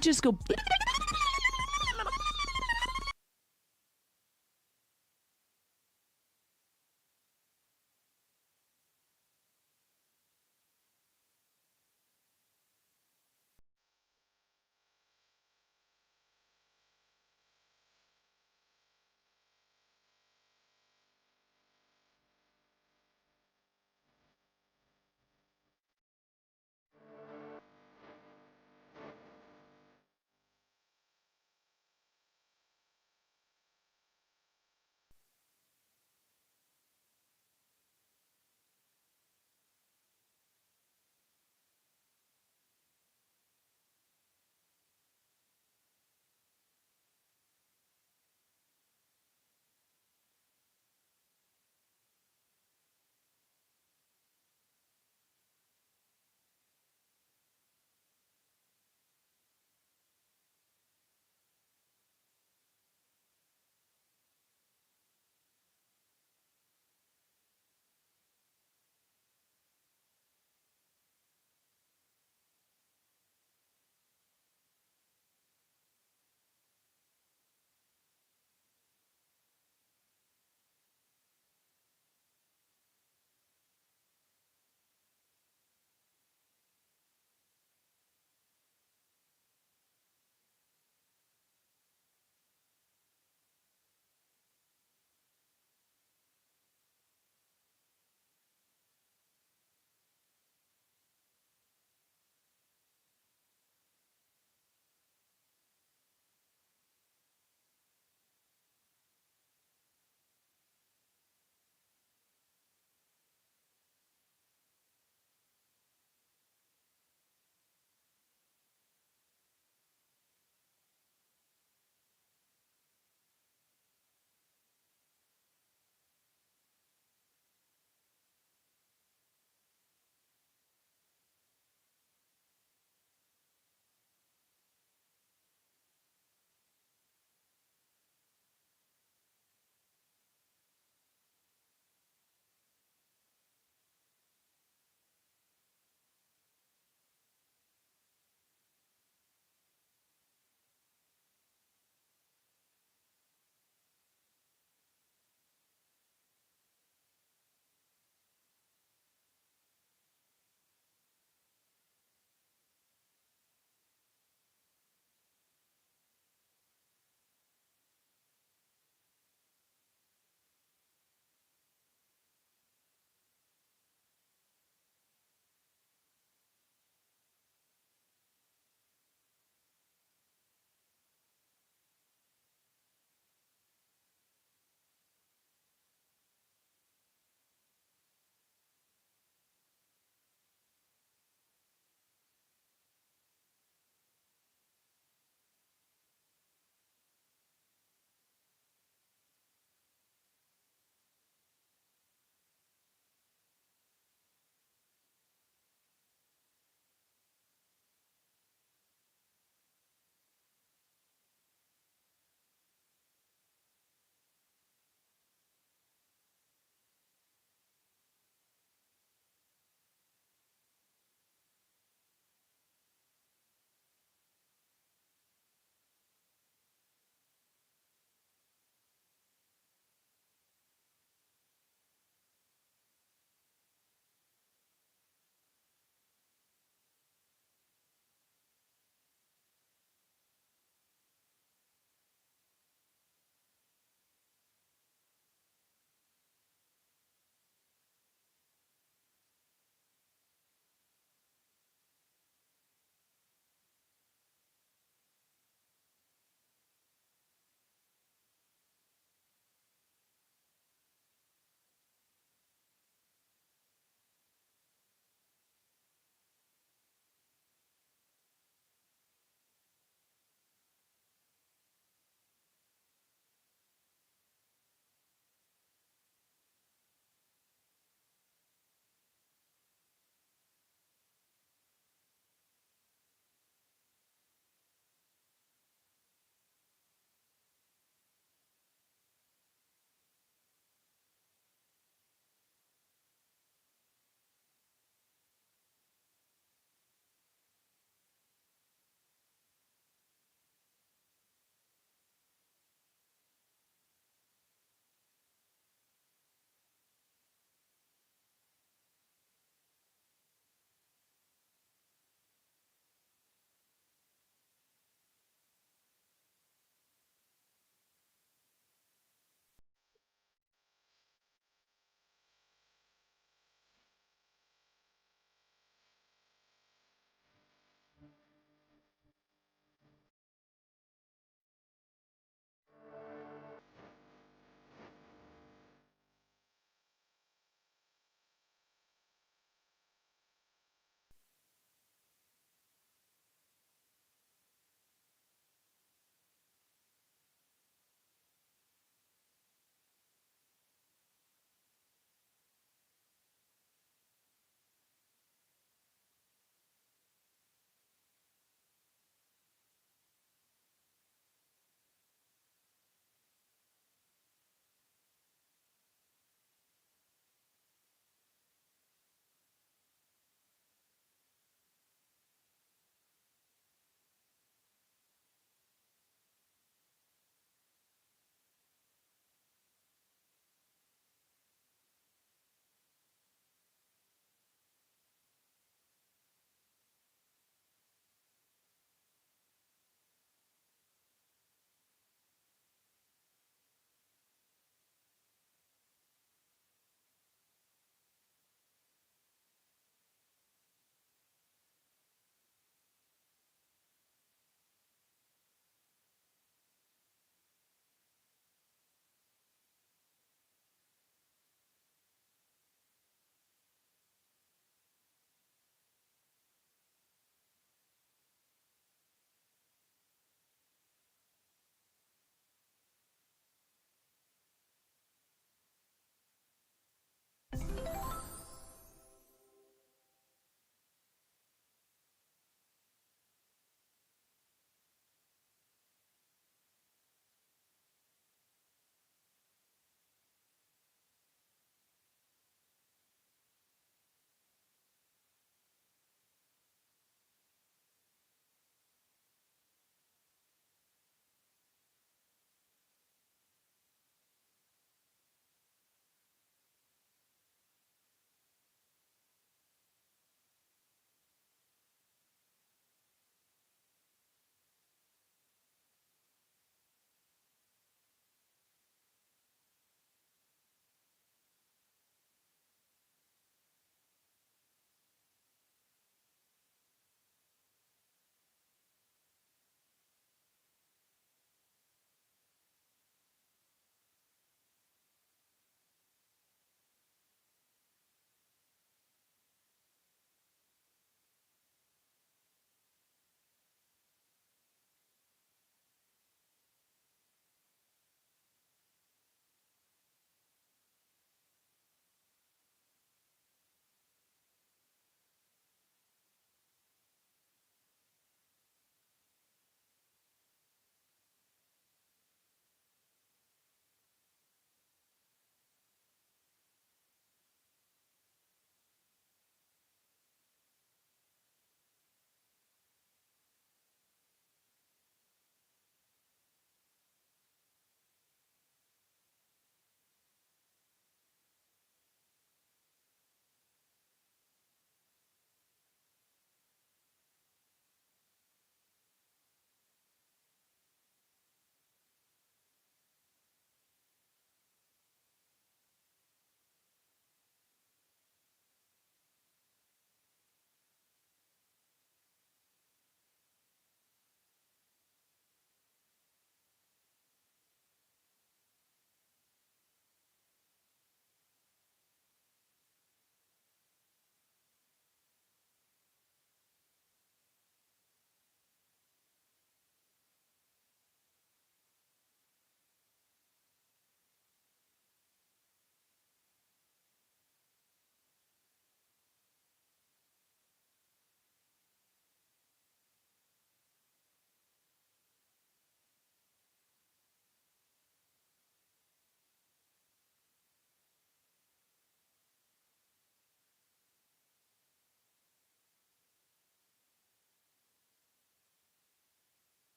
just go.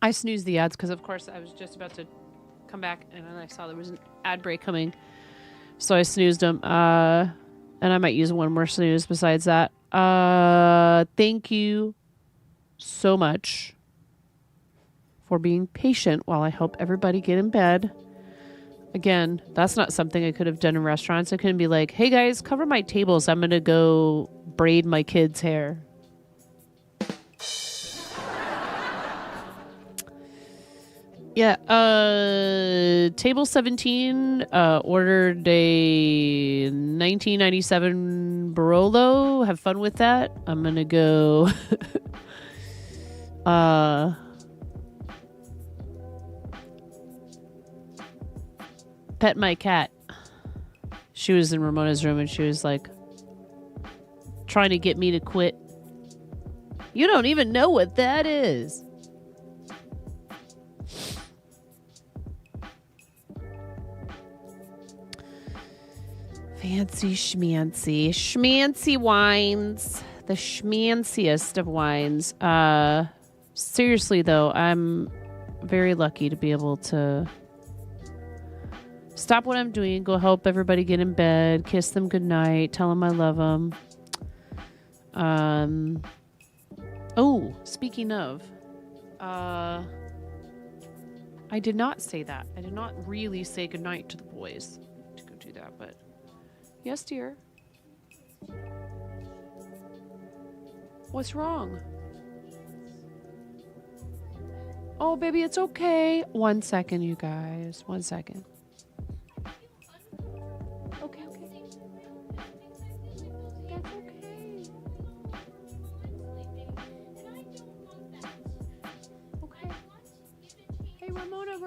I snoozed the ads because, of course, I was just about to come back and then I saw there was an ad break coming. So I snoozed them. And I might use one more snooze besides that. Thank you so much for being patient while I help everybody get in bed. Again, that's not something I could have done in restaurants. I couldn't be like, hey guys, cover my tables. I'm going to go braid my kids' hair. Yeah, table 17 ordered a 1997 Barolo. Have fun with that. I'm going to go pet my cat. She was in Ramona's room and she was like trying to get me to quit. You don't even know what that is. Fancy schmancy. Schmancy wines. The schmanciest of wines. Seriously though, I'm very lucky to be able to stop what I'm doing, go help everybody get in bed, kiss them goodnight, tell them I love them. Oh, speaking of, I did not say that. I did not really say goodnight to the boys to go do that, but yes, dear. What's wrong? Oh, baby, it's okay. 1 second, you guys. 1 second. Okay. That's okay. Okay. Hey, Ramona.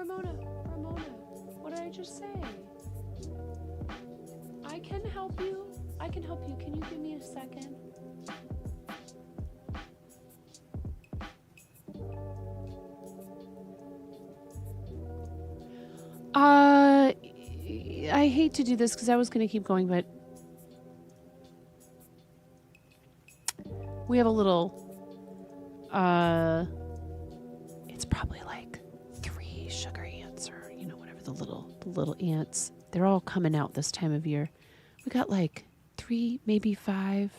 What did I just say? I can help you. Can you give me a second? I hate to do this because I was going to keep going, but we have a little, it's probably like 3 sugar ants or, whatever, the little ants. They're all coming out this time of year. We got like 3, maybe 5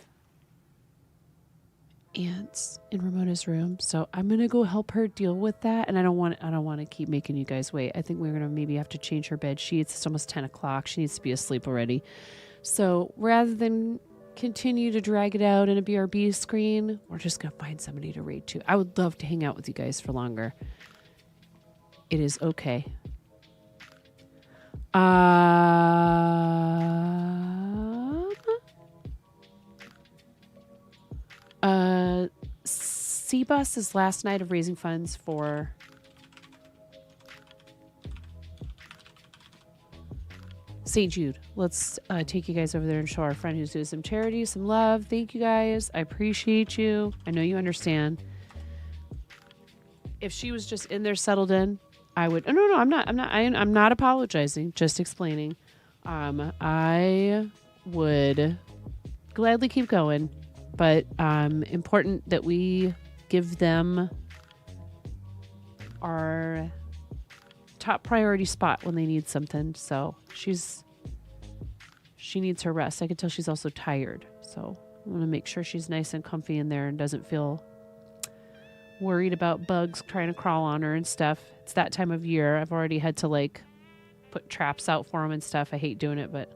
ants in Ramona's room, so I'm gonna go help her deal with that. And I don't want to keep making you guys wait. I think we're gonna maybe have to change her bed sheets. It's almost 10 o'clock. She needs to be asleep already. So rather than continue to drag it out in a BRB screen, we're just gonna find somebody to raid to. I would love to hang out with you guys for longer. It is okay. Cbus's last night of raising funds for St. Jude. Let's take you guys over there and show our friend who's doing some charity some love. Thank you guys. I appreciate you. I know you understand. If she was just in there settled in, I would. Oh, no, I'm not apologizing. Just explaining. I would gladly keep going, but important that we give them our top priority spot when they need something. So she needs her rest. I can tell she's also tired. So I want to make sure she's nice and comfy in there and doesn't feel worried about bugs trying to crawl on her and stuff. It's that time of year. I've already had to put traps out for them and stuff. I hate doing it, but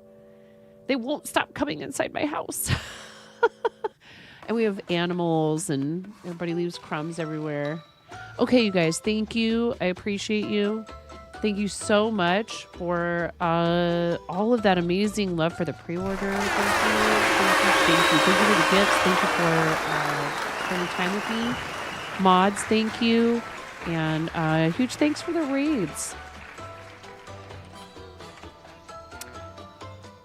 they won't stop coming inside my house. And we have animals and everybody leaves crumbs everywhere. Okay, you guys, thank you. I appreciate you. Thank you so much for all of that amazing love for the pre-order. Thank you for the gifts. Thank you for spending time with me. Mods, thank you. And huge thanks for the raids.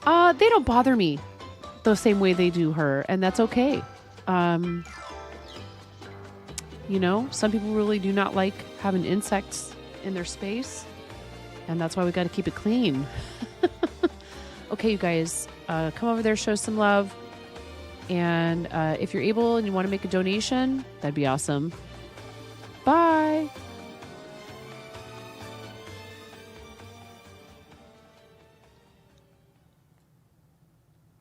They don't bother me the same way they do her, and that's okay. Some people really do not like having insects in their space, and that's why we got to keep it clean. Okay, you guys, come over there, show some love. And if you're able and you want to make a donation, that'd be awesome. Bye.